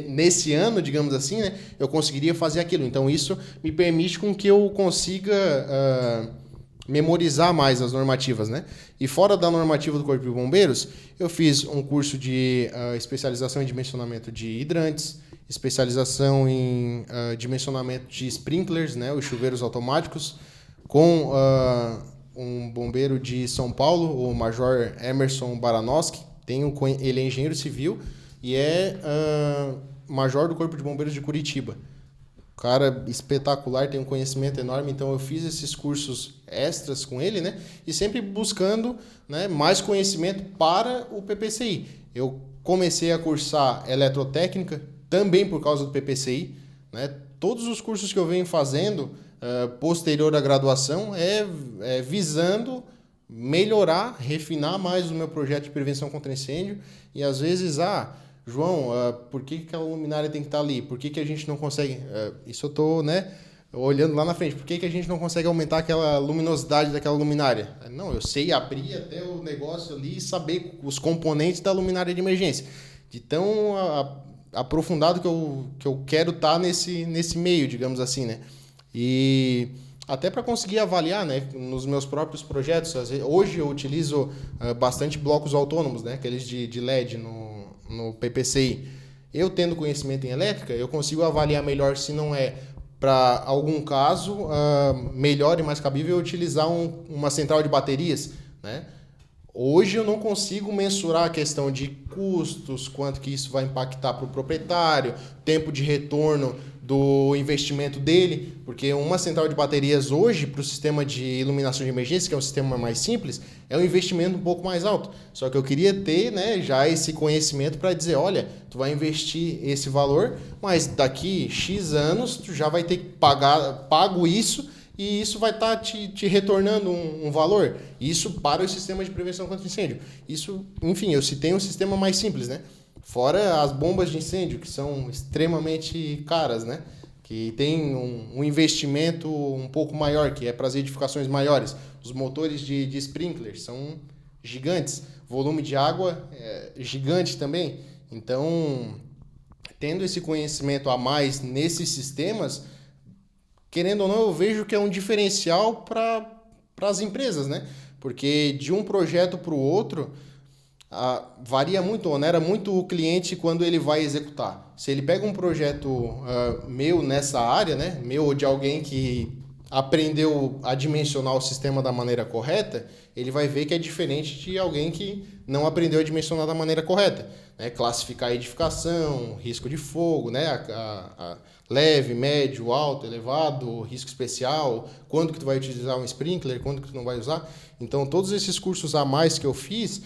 nesse ano, digamos assim, né, eu conseguiria fazer aquilo. Então, isso me permite com que eu consiga memorizar mais as normativas, né? E fora da normativa do Corpo de Bombeiros, eu fiz um curso de especialização em dimensionamento de hidrantes, especialização em dimensionamento de sprinklers, né, os chuveiros automáticos, com um bombeiro de São Paulo, o Major Emerson Baranowski. Ele é engenheiro civil e é major do Corpo de Bombeiros de Curitiba. Cara espetacular, tem um conhecimento enorme, então eu fiz esses cursos extras com ele, né? E sempre buscando, né, mais conhecimento para o PPCI. Eu comecei a cursar eletrotécnica também por causa do PPCI, né? Todos os cursos que eu venho fazendo posterior à graduação é visando melhorar, refinar mais o meu projeto de prevenção contra incêndio. E às vezes, João, por que aquela luminária tem que estar ali? Por que a gente não consegue... isso eu estou, né, olhando lá na frente. Por que a gente não consegue aumentar aquela luminosidade daquela luminária? Não, eu sei abrir até o negócio ali e saber os componentes da luminária de emergência. De tão aprofundado que eu quero estar nesse meio, digamos assim, né? E até para conseguir avaliar, né, nos meus próprios projetos. Hoje eu utilizo bastante blocos autônomos, né, aqueles de LED no PPCI. Eu tendo conhecimento em elétrica, eu consigo avaliar melhor se não é, para algum caso, melhor e mais cabível utilizar uma central de baterias, né? Hoje eu não consigo mensurar a questão de custos, quanto que isso vai impactar para o proprietário, tempo de retorno do investimento dele, porque uma central de baterias hoje, para o sistema de iluminação de emergência, que é um sistema mais simples, é um investimento um pouco mais alto. Só que eu queria ter, né, já esse conhecimento para dizer, olha, tu vai investir esse valor, mas daqui X anos tu já vai ter que pago isso, e isso vai estar te retornando um valor. Isso para o sistema de prevenção contra incêndio. Isso, enfim, eu citei um sistema mais simples, né? Fora as bombas de incêndio, que são extremamente caras, né? Que tem um investimento um pouco maior, que é para as edificações maiores. Os motores de sprinkler são gigantes. Volume de água é gigante também. Então, tendo esse conhecimento a mais nesses sistemas, querendo ou não, eu vejo que é um diferencial para as empresas, né? Porque de um projeto para o outro, varia muito, onera muito o cliente quando ele vai executar. Se ele pega um projeto meu nessa área, né? Meu ou de alguém que aprendeu a dimensionar o sistema da maneira correta, ele vai ver que é diferente de alguém que não aprendeu a dimensionar da maneira correta, né? Classificar a edificação, risco de fogo, né? A leve, médio, alto, elevado, risco especial, quando que tu vai utilizar um sprinkler, quando que tu não vai usar. Então, todos esses cursos a mais que eu fiz,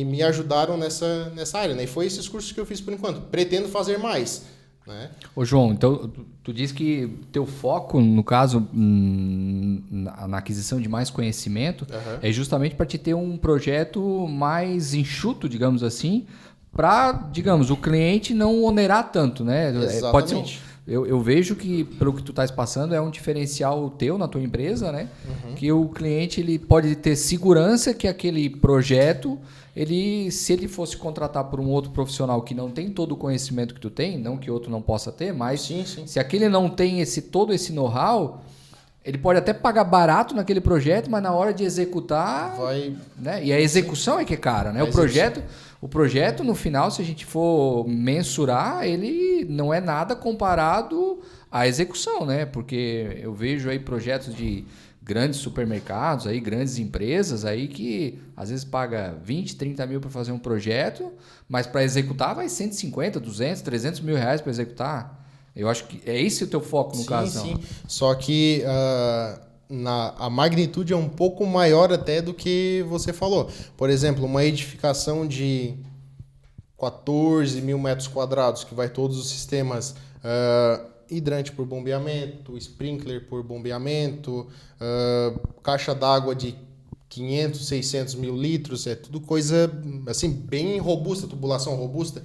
me ajudaram nessa área, né? E foi esses cursos que eu fiz por enquanto. Pretendo fazer mais, né? Ô João, então tu disse que teu foco, no caso, na aquisição de mais conhecimento, é justamente para te ter um projeto mais enxuto, digamos assim, para, digamos, o cliente não onerar tanto, né? Exatamente. Pode ser eu vejo que, pelo que tu estás passando, é um diferencial teu na tua empresa, né? Que o cliente ele pode ter segurança que aquele projeto, se ele fosse contratar por um outro profissional que não tem todo o conhecimento que tu tem, não que outro não possa ter, mas Sim. se aquele não tem todo esse know-how, ele pode até pagar barato naquele projeto, mas na hora de executar... Né? E a execução é que é cara, né? O projeto, no final, se a gente for mensurar, ele não é nada comparado à execução, né? Porque eu vejo aí projetos de grandes supermercados, aí, grandes empresas aí que às vezes paga 20, 30 mil para fazer um projeto, mas para executar vai 150, 200, 300 mil reais para executar. Eu acho que é esse o teu foco no caso. Sim. Só que a magnitude é um pouco maior até do que você falou. Por exemplo, uma edificação de 14 mil metros quadrados, que vai todos os sistemas, hidrante por bombeamento, sprinkler por bombeamento, caixa d'água de 500, 600 mil litros, é tudo coisa assim, bem robusta, tubulação robusta.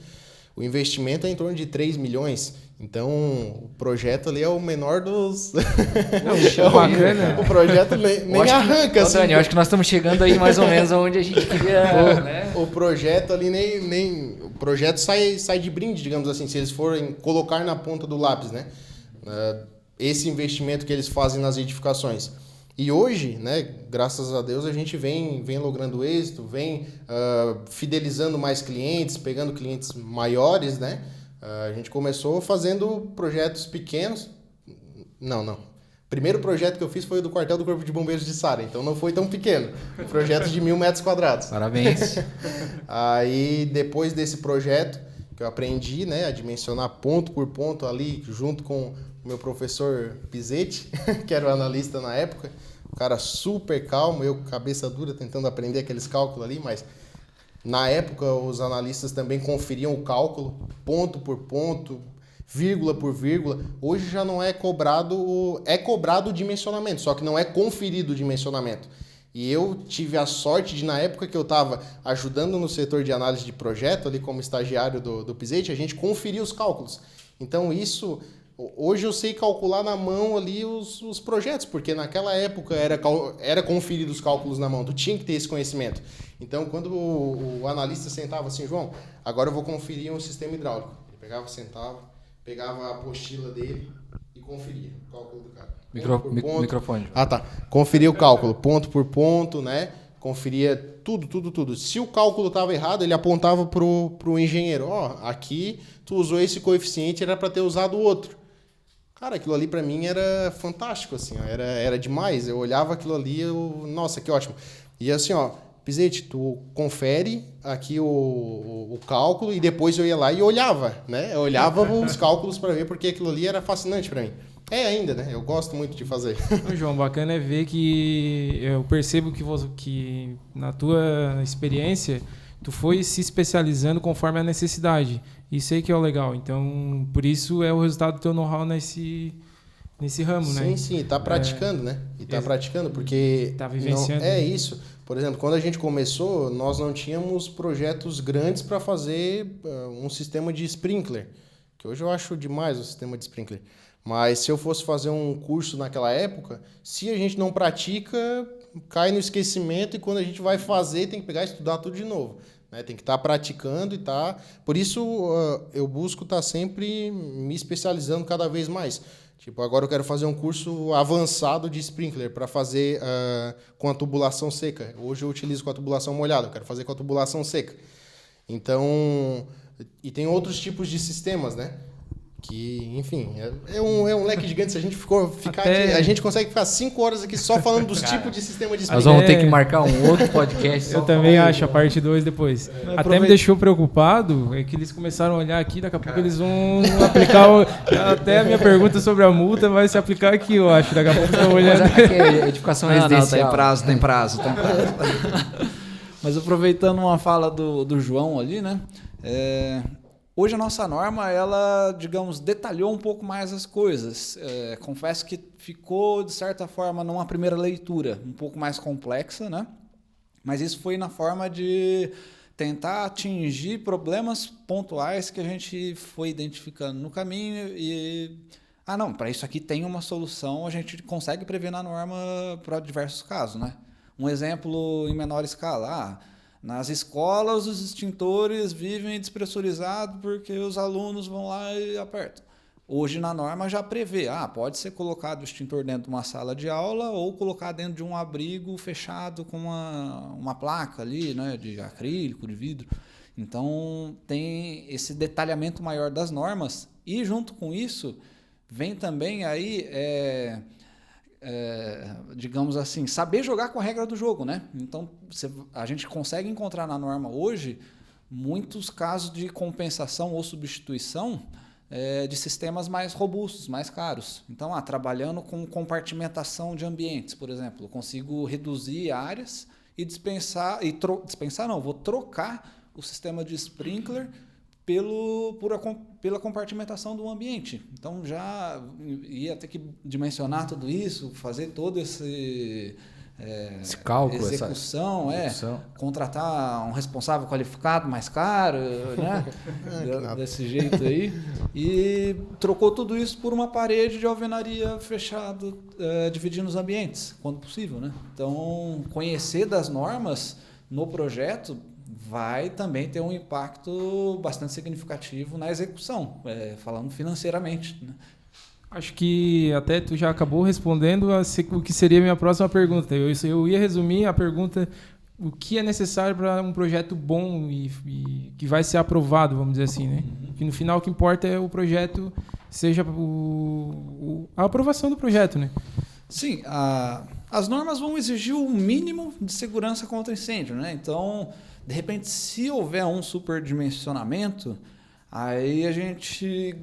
O investimento é em torno de 3 milhões. Então, o projeto ali é o menor dos... Bacana. O projeto nem arranca. Assim, Dani, eu acho que nós estamos chegando aí mais ou menos onde a gente queria... né? O projeto ali nem... O projeto sai de brinde, digamos assim, se eles forem colocar na ponta do lápis, né? Esse investimento que eles fazem nas edificações. E hoje, né, graças a Deus, a gente vem logrando êxito, vem fidelizando mais clientes, pegando clientes maiores, né? A gente começou fazendo projetos pequenos. Não. O primeiro projeto que eu fiz foi o do quartel do Corpo de Bombeiros de Sara, então não foi tão pequeno. Um projeto de 1.000 metros quadrados. Parabéns. Aí, depois desse projeto, que eu aprendi, né, a dimensionar ponto por ponto ali, junto com o meu professor Pizetti, que era o analista na época, um cara super calmo, eu cabeça dura tentando aprender aqueles cálculos ali, mas na época os analistas também conferiam o cálculo, ponto por ponto, vírgula por vírgula. Hoje já não é cobrado o dimensionamento, só que não é conferido o dimensionamento. E eu tive a sorte de, na época que eu estava ajudando no setor de análise de projeto, ali como estagiário do Pizetti, a gente conferia os cálculos. Então isso... Hoje eu sei calcular na mão ali os projetos, porque naquela época era conferido os cálculos na mão, tu tinha que ter esse conhecimento. Então, quando o analista sentava assim, João, agora eu vou conferir um sistema hidráulico. Ele pegava, sentava, pegava a apostila dele e conferia o cálculo do cara. Microfone. Ah, tá. Conferia o cálculo, ponto por ponto, né? Conferia tudo. Se o cálculo estava errado, ele apontava pro engenheiro. Aqui tu usou esse coeficiente, era para ter usado o outro. Cara, aquilo ali para mim era fantástico, assim, era demais. Eu olhava aquilo ali, nossa, que ótimo. E assim, Pizetti, tu confere aqui o cálculo e depois eu ia lá e olhava, né? Eu olhava os cálculos para ver, porque aquilo ali era fascinante para mim. É ainda, né? Eu gosto muito de fazer. João, bacana é ver que eu percebo que na tua experiência tu foi se especializando conforme a necessidade. Isso aí que é o legal. Então, por isso é o resultado do teu know-how nesse ramo, né? Sim. Tá praticando, né? E tá praticando, porque... Tá vivenciando. É isso. Por exemplo, quando a gente começou, nós não tínhamos projetos grandes para fazer um sistema de sprinkler, que hoje eu acho demais o sistema de sprinkler. Mas se eu fosse fazer um curso naquela época, se a gente não pratica, cai no esquecimento e quando a gente vai fazer, tem que pegar e estudar tudo de novo. Né? Tem que estar praticando e tá. Por isso eu busco estar sempre me especializando cada vez mais. Tipo, agora eu quero fazer um curso avançado de sprinkler para fazer com a tubulação seca. Hoje eu utilizo com a tubulação molhada, eu quero fazer com a tubulação seca. Então, e tem outros tipos de sistemas, né? Que, enfim, é um leque gigante. Se a gente a gente consegue ficar 5 horas aqui só falando dos tipos de sistema de sprinkler. Nós vamos ter que marcar um outro podcast. Eu também acho, a parte 2 depois. Até me deixou preocupado, é que eles começaram a olhar aqui, daqui a pouco eles vão aplicar... até a minha pergunta sobre a multa vai se aplicar aqui, eu acho. Daqui a pouco estão olhando. Mas aqui é edificação residencial. Não, tem prazo. Mas aproveitando uma fala do João ali, né? Hoje a nossa norma, ela, digamos, detalhou um pouco mais as coisas. Confesso que ficou, de certa forma, numa primeira leitura, um pouco mais complexa, né? Mas isso foi na forma de tentar atingir problemas pontuais que a gente foi identificando no caminho e... não, para isso aqui tem uma solução, a gente consegue prever na norma para diversos casos, né? Um exemplo em menor escala, nas escolas os extintores vivem despressurizados porque os alunos vão lá e apertam. Hoje na norma já prevê, pode ser colocado o extintor dentro de uma sala de aula ou colocar dentro de um abrigo fechado com uma placa ali, né, de acrílico, de vidro. Então tem esse detalhamento maior das normas e junto com isso vem também aí, digamos assim, saber jogar com a regra do jogo, né? Então a gente consegue encontrar na norma hoje muitos casos de compensação ou substituição de sistemas mais robustos, mais caros. Então, trabalhando com compartimentação de ambientes, por exemplo, eu consigo reduzir áreas e vou trocar o sistema de sprinkler pela compartimentação do ambiente. Então, já ia ter que dimensionar tudo isso, fazer todo esse cálculo, execução, contratar um responsável qualificado mais caro, né? Desse jeito aí. E trocou tudo isso por uma parede de alvenaria fechada, dividindo os ambientes, quando possível, né? Então, conhecer das normas no projeto vai também ter um impacto bastante significativo na execução, falando financeiramente, né? Acho que até tu já acabou respondendo o que seria a minha próxima pergunta. Eu ia resumir a pergunta, o que é necessário para um projeto bom e que vai ser aprovado, vamos dizer assim, né? Que no final o que importa é o projeto, seja a aprovação do projeto, né? Sim, as normas vão exigir o mínimo de segurança contra incêndio, né? Então, de repente, se houver um superdimensionamento, aí a gente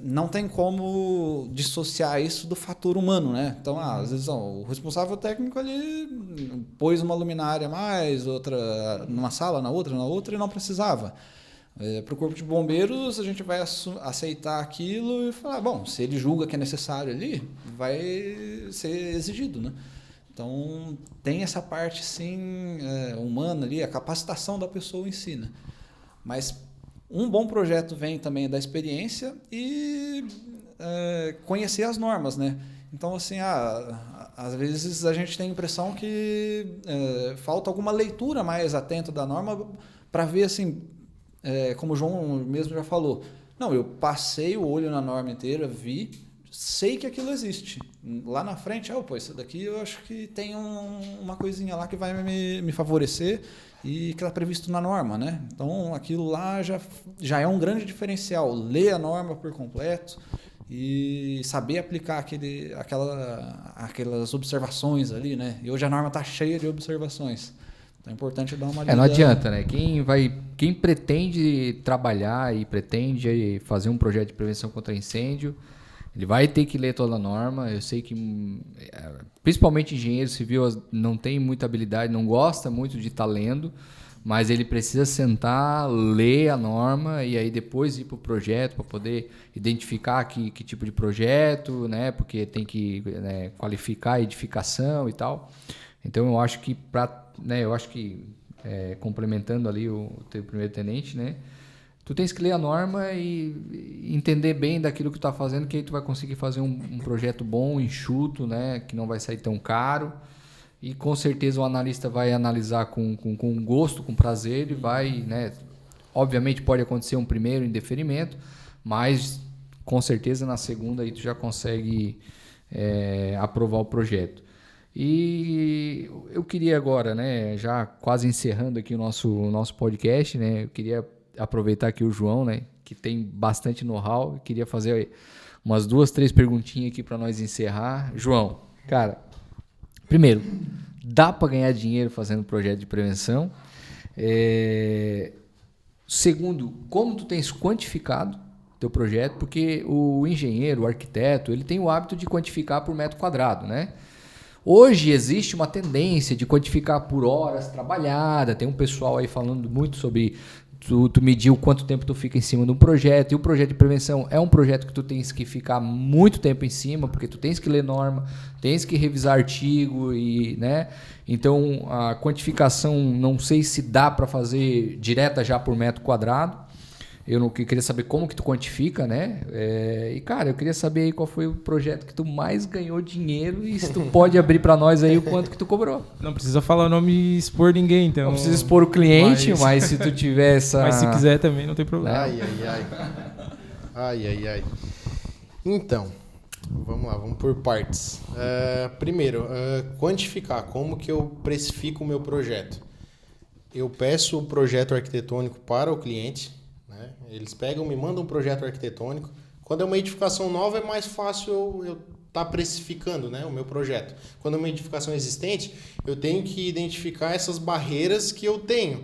não tem como dissociar isso do fator humano, né? Então, às vezes o responsável técnico ali pôs uma luminária a mais, outra numa sala, na outra, e não precisava. Para o Corpo de Bombeiros, a gente vai aceitar aquilo e falar, bom, se ele julga que é necessário ali, vai ser exigido, né? Então, tem essa parte, sim, humana ali, a capacitação da pessoa em si, né? Mas um bom projeto vem também da experiência e conhecer as normas, né? Então, assim, às vezes a gente tem a impressão que falta alguma leitura mais atenta da norma para ver, assim, como o João mesmo já falou. Não, eu passei o olho na norma inteira, vi, sei que aquilo existe. Lá na frente, isso daqui eu acho que tem uma coisinha lá que vai me favorecer e que está previsto na norma, né? Então, aquilo lá já é um grande diferencial. Ler a norma por completo e saber aplicar aquelas observações ali, né? E hoje a norma está cheia de observações. Então é importante dar uma lida. Não adianta, né? Quem pretende trabalhar e pretende fazer um projeto de prevenção contra incêndio, ele vai ter que ler toda a norma. Eu sei que, principalmente engenheiro civil, não tem muita habilidade, não gosta muito de estar lendo, mas ele precisa sentar, ler a norma e aí depois ir para o projeto para poder identificar que tipo de projeto, né? Porque tem que qualificar a edificação e tal. Então, eu acho que, complementando ali o teu primeiro tenente, né? Tu tens que ler a norma e entender bem daquilo que tu está fazendo, que aí tu vai conseguir fazer um projeto bom, enxuto, né? Que não vai sair tão caro. E com certeza o analista vai analisar com gosto, com prazer e vai, né? Obviamente pode acontecer um primeiro indeferimento, mas com certeza na segunda aí tu já consegue aprovar o projeto. E eu queria agora, né? Já quase encerrando aqui o nosso podcast, né? Eu queria aproveitar aqui o João, né, que tem bastante know-how, queria fazer umas 2, 3 perguntinhas aqui para nós encerrar. João, cara, primeiro, dá para ganhar dinheiro fazendo projeto de prevenção? Segundo, como tu tens quantificado teu projeto? Porque o engenheiro, o arquiteto, ele tem o hábito de quantificar por metro quadrado, né? Hoje existe uma tendência de quantificar por horas trabalhadas. Tem um pessoal aí falando muito sobre tu medir o quanto tempo tu fica em cima de um projeto. E o projeto de prevenção é um projeto que tu tens que ficar muito tempo em cima, porque tu tens que ler norma, tens que revisar artigo, e, né? Então a quantificação não sei se dá para fazer direta já por metro quadrado. Eu queria saber como que tu quantifica, né? E, cara, eu queria saber aí qual foi o projeto que tu mais ganhou dinheiro e se tu pode abrir para nós aí o quanto que tu cobrou. Não precisa falar o nome e expor ninguém, então... Não precisa expor o cliente, mas se tu tiver essa... Mas se quiser também, não tem problema. Ai. Então, vamos lá, vamos por partes. Primeiro, quantificar. Como que eu precifico o meu projeto? Eu peço o projeto arquitetônico para o cliente... Eles pegam, me mandam um projeto arquitetônico. Quando é uma edificação nova, é mais fácil eu estar precificando, né, o meu projeto. Quando é uma edificação existente, eu tenho que identificar essas barreiras que eu tenho.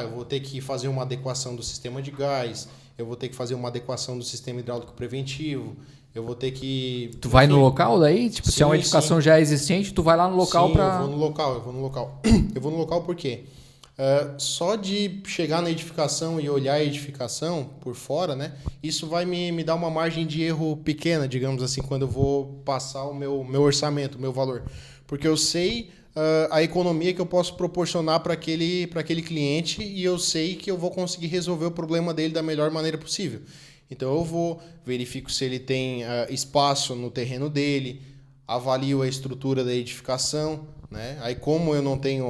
Eu vou ter que fazer uma adequação do sistema de gás, eu vou ter que fazer uma adequação do sistema hidráulico preventivo, eu vou ter que... Tu vai no local daí? Tipo, se é uma edificação já existente, tu vai lá no local para... eu vou no local. Eu vou no local por quê? Só de chegar na edificação e olhar a edificação por fora, né, isso vai me dar uma margem de erro pequena, digamos assim, quando eu vou passar o meu orçamento, o meu valor. Porque eu sei a economia que eu posso proporcionar para aquele cliente e eu sei que eu vou conseguir resolver o problema dele da melhor maneira possível. Então eu verifico se ele tem espaço no terreno dele, avalio a estrutura da edificação, né? Aí, como eu não tenho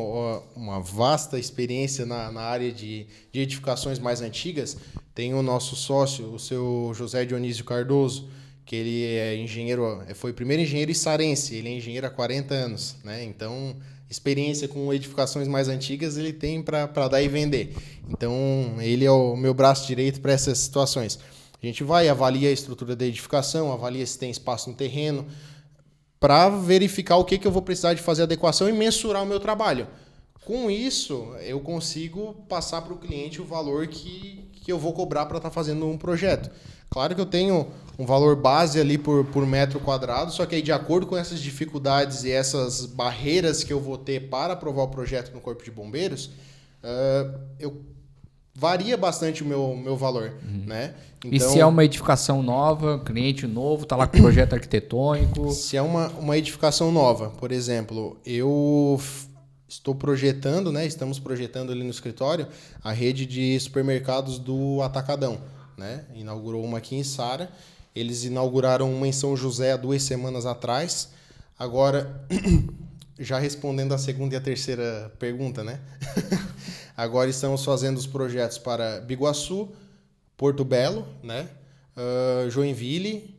uma vasta experiência na área de edificações mais antigas, tem o nosso sócio, o seu José Dionísio Cardoso, que ele é engenheiro, foi o primeiro engenheiro içarense, ele é engenheiro há 40 anos, né? Então, experiência com edificações mais antigas ele tem para dar e vender. Então, ele é o meu braço direito para essas situações. A gente vai, avalia a estrutura da edificação, avalia se tem espaço no terreno, para verificar o que eu vou precisar de fazer adequação e mensurar o meu trabalho. Com isso, eu consigo passar para o cliente o valor que eu vou cobrar para estar fazendo um projeto. Claro que eu tenho um valor base ali por metro quadrado, só que aí, de acordo com essas dificuldades e essas barreiras que eu vou ter para aprovar o projeto no Corpo de Bombeiros, varia bastante o meu valor, né? Então, e se é uma edificação nova, cliente novo, está lá com projeto arquitetônico? Se é uma edificação nova, por exemplo, eu estou projetando, né? Estamos projetando ali no escritório a rede de supermercados do Atacadão, né? Inaugurou uma aqui em Sara, eles inauguraram uma em São José há 2 semanas atrás. Agora, já respondendo a segunda e a terceira pergunta, né? Agora estamos fazendo os projetos para Biguaçu, Porto Belo, né? Joinville,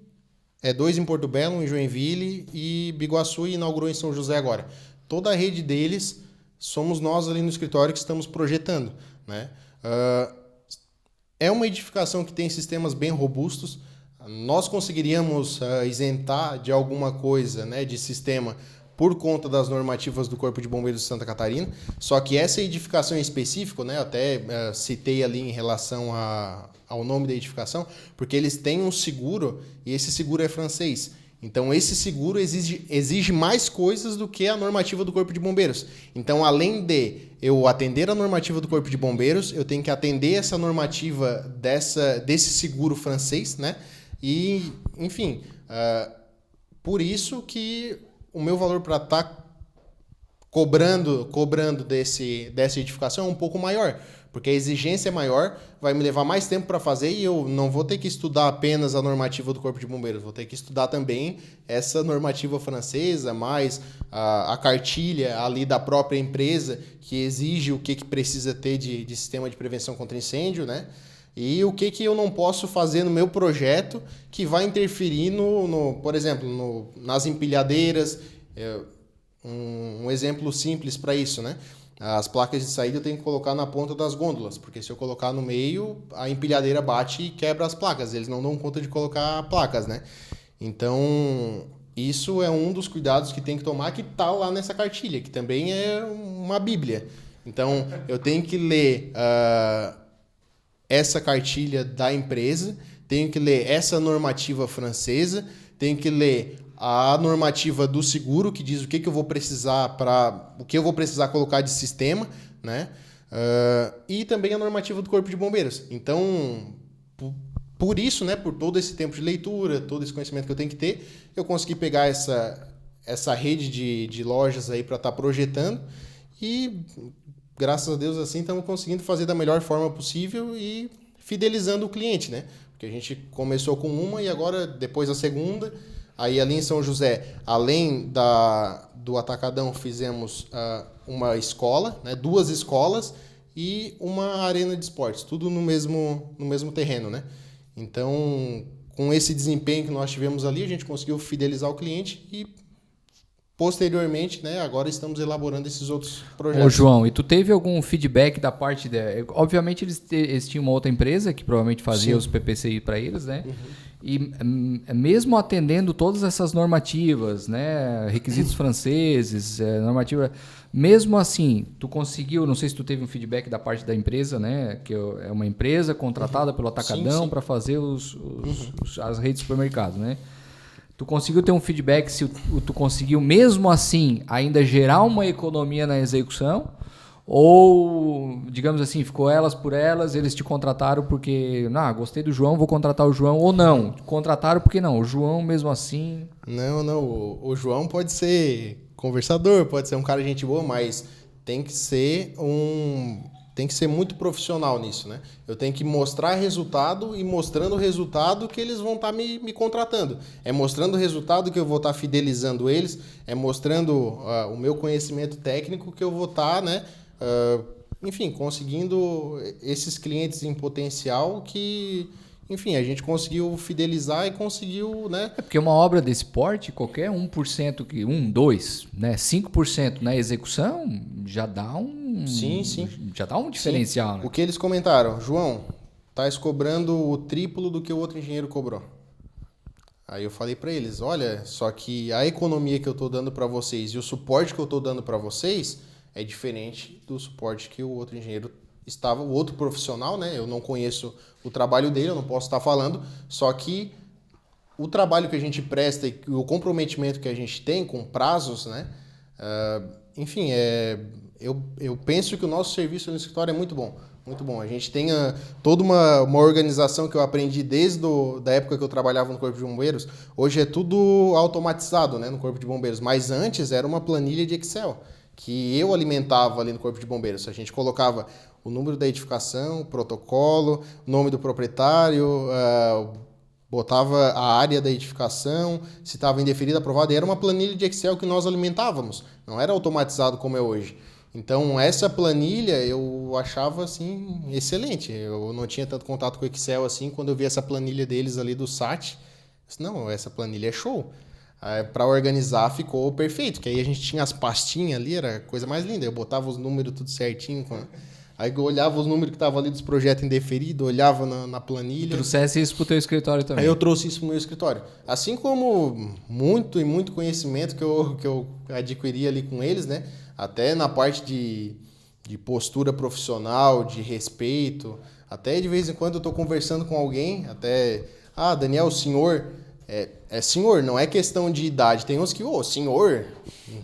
2 em Porto Belo, 1 em Joinville e Biguaçu, e inaugurou em São José agora. Toda a rede deles somos nós ali no escritório que estamos projetando, né? É uma edificação que tem sistemas bem robustos. Nós conseguiríamos isentar de alguma coisa, né, de sistema, por conta das normativas do Corpo de Bombeiros de Santa Catarina, só que essa edificação em específico, né, até citei ali em relação ao nome da edificação, porque eles têm um seguro, e esse seguro é francês. Então, esse seguro exige mais coisas do que a normativa do Corpo de Bombeiros. Então, além de eu atender a normativa do Corpo de Bombeiros, eu tenho que atender essa normativa desse seguro francês, né? E, enfim, por isso que o meu valor para estar cobrando dessa edificação é um pouco maior, porque a exigência é maior, vai me levar mais tempo para fazer e eu não vou ter que estudar apenas a normativa do Corpo de Bombeiros, vou ter que estudar também essa normativa francesa, mais a cartilha ali da própria empresa, que exige o que precisa ter de sistema de prevenção contra incêndio, né? E o que eu não posso fazer no meu projeto que vai interferir, por exemplo, nas empilhadeiras. Um exemplo simples para isso, né? As placas de saída eu tenho que colocar na ponta das gôndolas, porque se eu colocar no meio, a empilhadeira bate e quebra as placas. Eles não dão conta de colocar placas, né? Então, isso é um dos cuidados que tem que tomar, que está lá nessa cartilha, que também é uma bíblia. Então, eu tenho que ler essa cartilha da empresa, tenho que ler essa normativa francesa, tenho que ler a normativa do seguro, que diz o que eu vou precisar o que eu vou precisar colocar de sistema, né? E também a normativa do Corpo de Bombeiros. Então, por isso, né, por todo esse tempo de leitura, todo esse conhecimento que eu tenho que ter, eu consegui pegar essa rede de lojas aí para estar projetando e, graças a Deus, assim, estamos conseguindo fazer da melhor forma possível e fidelizando o cliente, né? Porque a gente começou com uma e agora, depois a segunda. Aí ali em São José, além do Atacadão, fizemos uma escola, né? 2 escolas e uma arena de esportes, tudo no mesmo terreno, né? Então, com esse desempenho que nós tivemos ali, a gente conseguiu fidelizar o cliente e, posteriormente, né, agora estamos elaborando esses outros projetos. Ô, João, e tu teve algum feedback da parte obviamente eles tinham uma outra empresa que provavelmente fazia os PPCI para eles, né? E mesmo atendendo todas essas normativas, né, requisitos franceses, normativa, mesmo assim, tu conseguiu, não sei se tu teve um feedback da parte da empresa, né, que é uma empresa contratada pelo Atacadão para fazer as redes de supermercados, né? Tu conseguiu ter um feedback se tu conseguiu, mesmo assim, ainda gerar uma economia na execução? Ou, digamos assim, ficou elas por elas, eles te contrataram porque, gostei do João, vou contratar o João, ou não? Contrataram porque não, o João mesmo assim... Não, o João pode ser conversador, pode ser um cara de gente boa, mas tem que ser muito profissional nisso, né? Eu tenho que mostrar resultado e mostrando o resultado que eles vão estar me contratando. É mostrando o resultado que eu vou estar fidelizando eles, é mostrando o meu conhecimento técnico que eu vou estar, né? Enfim, conseguindo esses clientes em potencial que, enfim, a gente conseguiu fidelizar e conseguiu, né? É porque uma obra desse porte, qualquer 1%, 2%, né, 5% na execução, já dá um... Sim. Já dá um diferencial, né? O que eles comentaram, João, estás cobrando o triplo do que o outro engenheiro cobrou. Aí eu falei para eles, olha, só que a economia que eu estou dando para vocês e o suporte que eu estou dando para vocês é diferente do suporte que o outro engenheiro estava, o outro profissional, né? Eu não conheço o trabalho dele, eu não posso estar falando, só que o trabalho que a gente presta e o comprometimento que a gente tem com prazos, né? Enfim, eu penso que o nosso serviço no escritório é muito bom. Muito bom. A gente tem toda uma organização que eu aprendi desde da época que eu trabalhava no Corpo de Bombeiros. Hoje é tudo automatizado, né, no Corpo de Bombeiros. Mas antes era uma planilha de Excel que eu alimentava ali no Corpo de Bombeiros. A gente colocava o número da edificação, o protocolo, o nome do proprietário, botava a área da edificação, se estava indeferida, aprovada. E era uma planilha de Excel que nós alimentávamos. Não era automatizado como é hoje. Então, essa planilha eu achava, assim, excelente. Eu não tinha tanto contato com o Excel, assim, quando eu vi essa planilha deles ali do SAT. Eu disse, não, essa planilha é show. Para organizar ficou perfeito, que aí a gente tinha as pastinhas ali, era a coisa mais linda. Eu botava os números tudo certinho. Aí eu olhava os números que estavam ali dos projetos indeferidos, olhava na planilha. Trouxesse isso para o teu escritório também. Aí eu trouxe isso para o meu escritório. Assim como muito conhecimento que eu adquiri ali com eles, né? Até na parte de postura profissional, de respeito. Até de vez em quando eu estou conversando com alguém, até... Daniel, senhor... É senhor, não é questão de idade. Tem uns que, senhor...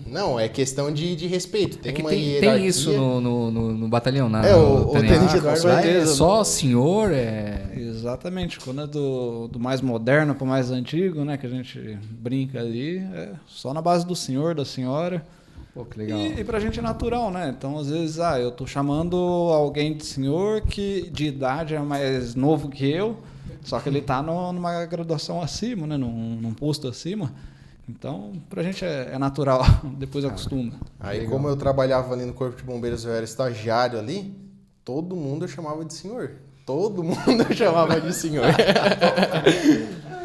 Não, é questão de respeito. Tem uma hierarquia. Tem isso no batalhão, né? O tenente Eduardo é só senhor, Exatamente. Quando é do mais moderno para o mais antigo, né? Que a gente brinca ali, é só na base do senhor, da senhora. Pô, que legal. E pra gente é natural, né? Então, às vezes, eu tô chamando alguém de senhor que de idade é mais novo que eu, só que ele tá numa graduação acima, né? Num posto acima. Então, pra gente é natural, depois acostuma. Aí, legal. Como eu trabalhava ali no Corpo de Bombeiros, eu era estagiário ali, todo mundo eu chamava de senhor. Todo mundo eu chamava de senhor.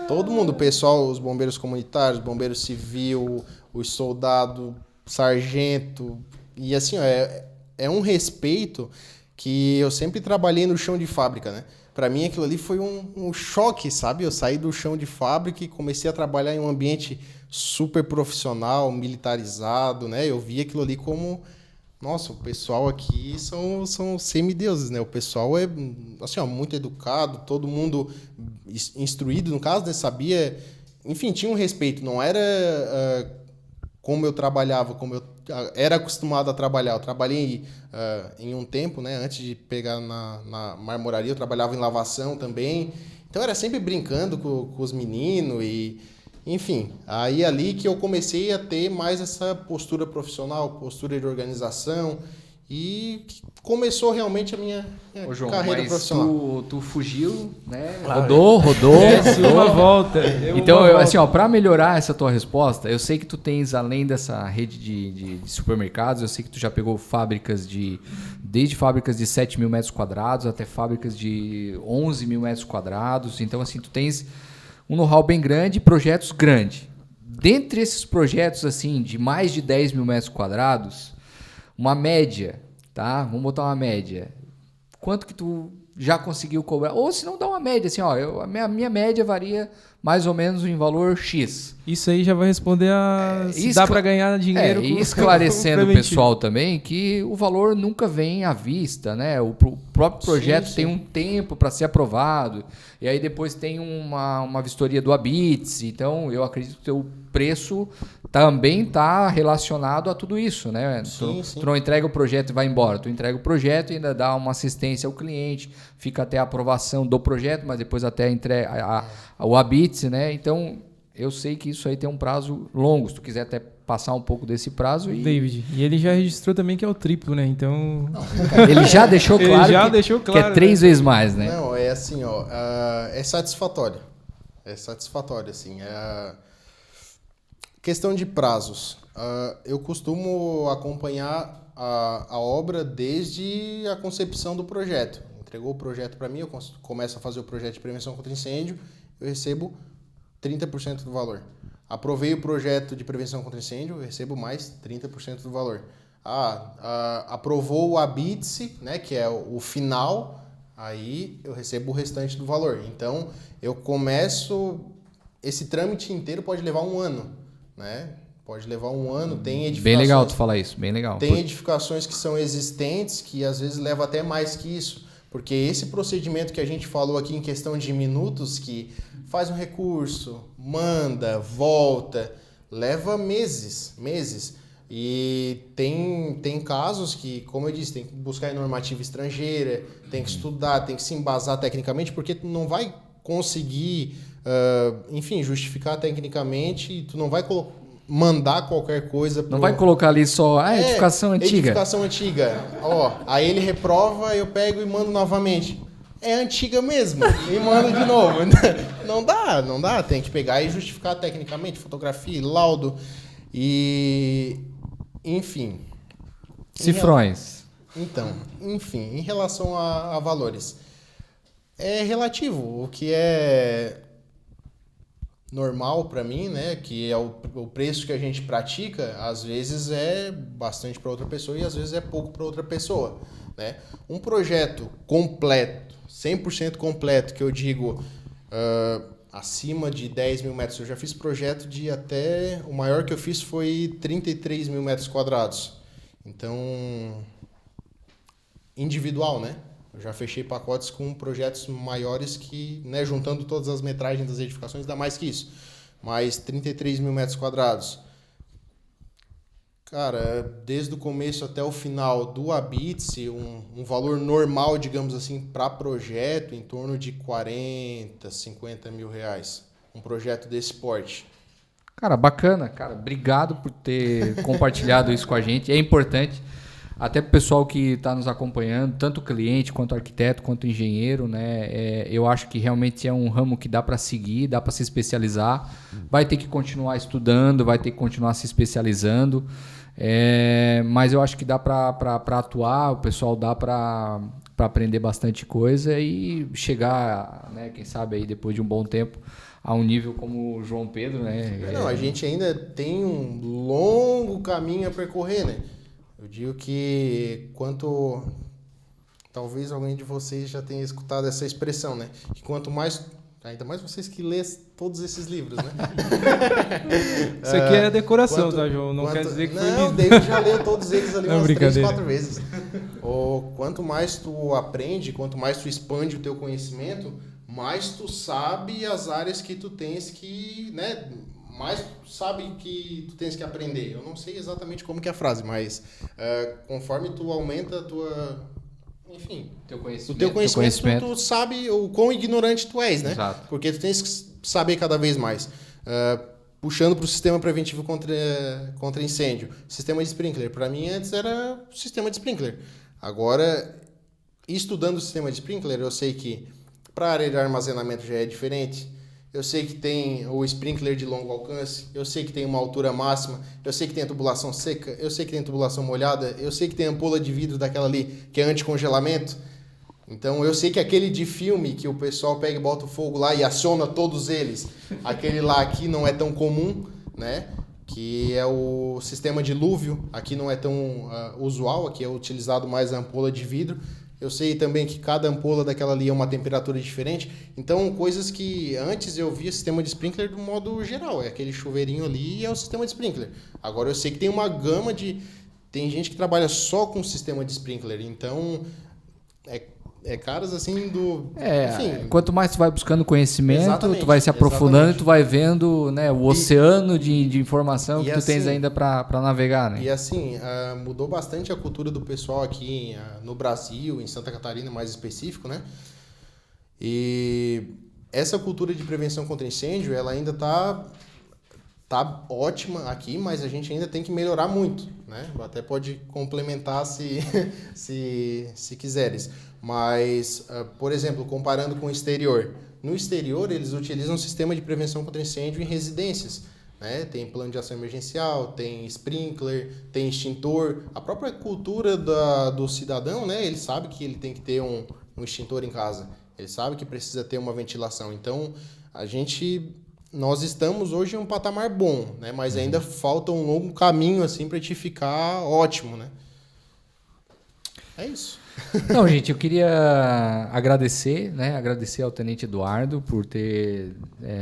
Todo mundo, o pessoal, os bombeiros comunitários, bombeiros civil, os soldados, sargento. E assim, é um respeito que eu sempre trabalhei no chão de fábrica, né? Para mim aquilo ali foi um choque, sabe? Eu saí do chão de fábrica e comecei a trabalhar em um ambiente super profissional, militarizado, né? Eu vi aquilo ali como... Nossa, o pessoal aqui são semideuses, né? O pessoal é assim, muito educado, todo mundo instruído, no caso, né? Sabia enfim, tinha um respeito. Não era como eu trabalhava, como eu era acostumado a trabalhar. Eu trabalhei em um tempo, né? Antes de pegar na marmoraria, eu trabalhava em lavação também. Então era sempre brincando com os meninos e... Enfim, aí ali que eu comecei a ter mais essa postura profissional, postura de organização e começou realmente a minha Ô, João, carreira mas profissional. tu fugiu, né? Rodou. Uma volta. Então, assim, ó, para melhorar essa tua resposta, eu sei que tu tens, além dessa rede de supermercados, eu sei que tu já pegou fábricas desde fábricas de 7 mil metros quadrados até fábricas de 11 mil metros quadrados. Então, assim, tu tens um know-how bem grande e projetos grandes. Dentre esses projetos, assim, de mais de 10 mil metros quadrados, uma média, tá? Vamos botar uma média. Quanto que tu já conseguiu cobrar? Ou se não dá uma média, assim, ó, a minha média varia mais ou menos em valor X. Isso aí já vai responder se dá para ganhar dinheiro. E esclarecendo o pessoal também que o valor nunca vem à vista, né? O próprio projeto tem um tempo para ser aprovado, e aí depois tem uma vistoria do ABITS, então eu acredito que o preço também está relacionado a tudo isso, né? Tu não entrega o projeto e vai embora, tu entrega o projeto e ainda dá uma assistência ao cliente, fica até a aprovação do projeto, mas depois até entrega o ABITS, né? Então, eu sei que isso aí tem um prazo longo, se tu quiser até passar um pouco desse prazo. David, e ele já registrou também que é o triplo, né? Então... Ele já deixou claro, que é 3 vezes mais, né? Não, é assim, ó, é satisfatório. É satisfatório, assim. Questão de prazos. Eu costumo acompanhar a obra desde a concepção do projeto. Entregou o projeto para mim, eu começo a fazer o projeto de prevenção contra incêndio, eu recebo 30% do valor. Aprovei o projeto de prevenção contra incêndio, eu recebo mais 30% do valor. Aprovou o ABITS, né, que é o final, aí eu recebo o restante do valor. Então, eu começo... Esse trâmite inteiro pode levar 1 ano, né? Pode levar 1 ano, tem edificações... Bem legal tu falar isso, bem legal. Tem edificações que são existentes, que às vezes leva até mais que isso. Porque esse procedimento que a gente falou aqui em questão de minutos, que faz um recurso, manda, volta, leva meses. E tem casos que, como eu disse, tem que buscar em normativa estrangeira, tem que estudar, tem que se embasar tecnicamente, porque tu não vai conseguir, justificar tecnicamente, e tu não vai mandar qualquer coisa. Não vai colocar ali só edificação antiga. Edificação antiga. Aí ele reprova, eu pego e mando novamente. É antiga mesmo. E mando de novo. Não dá. Tem que pegar e justificar tecnicamente, fotografia, laudo. E... Enfim. Cifrões. Então, enfim, em relação a valores. É relativo. O que é normal para mim, né, que é o preço que a gente pratica, às vezes é bastante para outra pessoa e às vezes é pouco para outra pessoa, né? Um projeto completo, 100% completo, que eu digo acima de 10 mil metros, eu já fiz projeto de até, o maior que eu fiz foi 33 mil metros quadrados, então individual, né? Eu já fechei pacotes com projetos maiores que, né, juntando todas as metragens das edificações, dá mais que isso. Mas 33 mil metros quadrados. Cara, desde o começo até o final do ABITS, um valor normal, digamos assim, para projeto, em torno de 40, 50 mil reais. Um projeto desse porte. Cara, bacana. Cara, obrigado por ter compartilhado isso com a gente. É importante. Até para o pessoal que está nos acompanhando, tanto o cliente, quanto o arquiteto, quanto o engenheiro, né? Eu acho que realmente é um ramo que dá para seguir, dá para se especializar. Vai ter que continuar estudando, vai ter que continuar se especializando. Mas eu acho que dá para atuar, o pessoal dá para aprender bastante coisa e chegar, né, quem sabe, aí, depois de um bom tempo, a um nível como o João Pedro. Né? Não, a gente ainda tem um longo caminho a percorrer, né? Eu digo que talvez alguém de vocês já tenha escutado essa expressão, né? Que quanto mais, ainda mais vocês que lêem todos esses livros, né? Isso aqui é decoração, tá, João? Não quer dizer que foi lido. Não, David já leu todos eles ali umas 3, 4 vezes. Quanto mais tu aprende, quanto mais tu expande o teu conhecimento, mais tu sabe as áreas que tu tens que, né, mais sabe que tu tens que aprender. Eu não sei exatamente como que é a frase, mas conforme tu aumenta a tua... Enfim, o teu conhecimento, tu sabe o quão ignorante tu és, né? Exato. Porque tu tens que saber cada vez mais. Puxando para o sistema preventivo contra incêndio. Sistema de sprinkler. Para mim, antes era o sistema de sprinkler. Agora, estudando o sistema de sprinkler, eu sei que para a área de armazenamento já é diferente. Eu sei que tem o sprinkler de longo alcance, eu sei que tem uma altura máxima, eu sei que tem a tubulação seca, eu sei que tem a tubulação molhada, eu sei que tem a ampola de vidro daquela ali que é anticongelamento. Então eu sei que aquele de filme que o pessoal pega e bota o fogo lá e aciona todos eles, aquele lá aqui não é tão comum, né? Que é o sistema dilúvio, aqui não é tão usual, aqui é utilizado mais a ampola de vidro. Eu sei também que cada ampola daquela ali é uma temperatura diferente. Então, coisas que antes eu via sistema de sprinkler do modo geral. É aquele chuveirinho ali e é o sistema de sprinkler. Agora eu sei que tem uma gama de... Tem gente que trabalha só com sistema de sprinkler. Então, caras assim do... Enfim, quanto mais tu vai buscando conhecimento, exatamente, tu vai se aprofundando e tu vai vendo, né, o oceano de informação que tu tens ainda para navegar, né? E assim, mudou bastante a cultura do pessoal aqui no Brasil, em Santa Catarina mais específico, né? E essa cultura de prevenção contra incêndio, ela ainda tá ótima aqui, mas a gente ainda tem que melhorar muito, né? Até pode complementar se quiseres. Mas, por exemplo, comparando com o exterior. No exterior, eles utilizam um sistema de prevenção contra incêndio em residências, né? Tem plano de ação emergencial, tem sprinkler, tem extintor. A própria cultura do cidadão, né? Ele sabe que ele tem que ter um extintor em casa. Ele sabe que precisa ter uma ventilação. Então, nós estamos hoje em um patamar bom, né? Mas ainda falta um longo caminho assim para te ficar ótimo, né? É isso. Não, gente, eu queria agradecer, né? Agradecer ao Tenente Eduardo por ter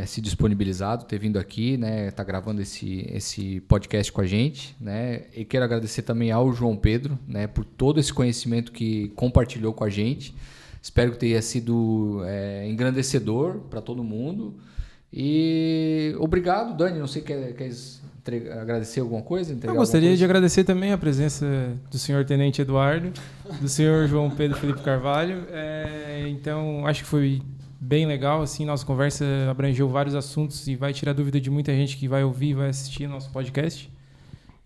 se disponibilizado, ter vindo aqui, né? Tá gravando esse podcast com a gente, né? E quero agradecer também ao João Pedro, né? Por todo esse conhecimento que compartilhou com a gente. Espero que tenha sido engrandecedor para todo mundo. E obrigado, Dani. Não sei, quer agradecer alguma coisa? Eu gostaria de agradecer também a presença do senhor Tenente Eduardo, do senhor João Pedro Felipe Carvalho. Então, acho que foi bem legal. Assim, nossa conversa abrangeu vários assuntos e vai tirar dúvida de muita gente que vai ouvir e vai assistir nosso podcast.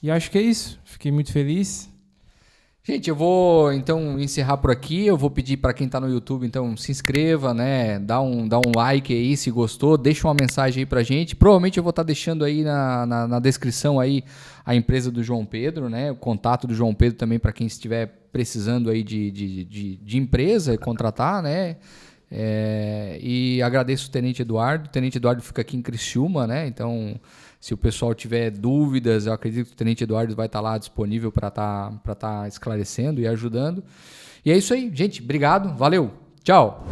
E acho que é isso. Fiquei muito feliz. Gente, eu vou então encerrar por aqui. Eu vou pedir para quem está no YouTube, então se inscreva, né? Dá um like aí se gostou, deixa uma mensagem aí pra gente. Provavelmente eu vou estar deixando aí na descrição aí a empresa do João Pedro, né? O contato do João Pedro também para quem estiver precisando aí de empresa, contratar, né? E agradeço o Tenente Eduardo. O Tenente Eduardo fica aqui em Criciúma, né? Então, se o pessoal tiver dúvidas, eu acredito que o Tenente Eduardo vai estar lá disponível para estar esclarecendo e ajudando. E é isso aí, gente. Obrigado. Valeu. Tchau.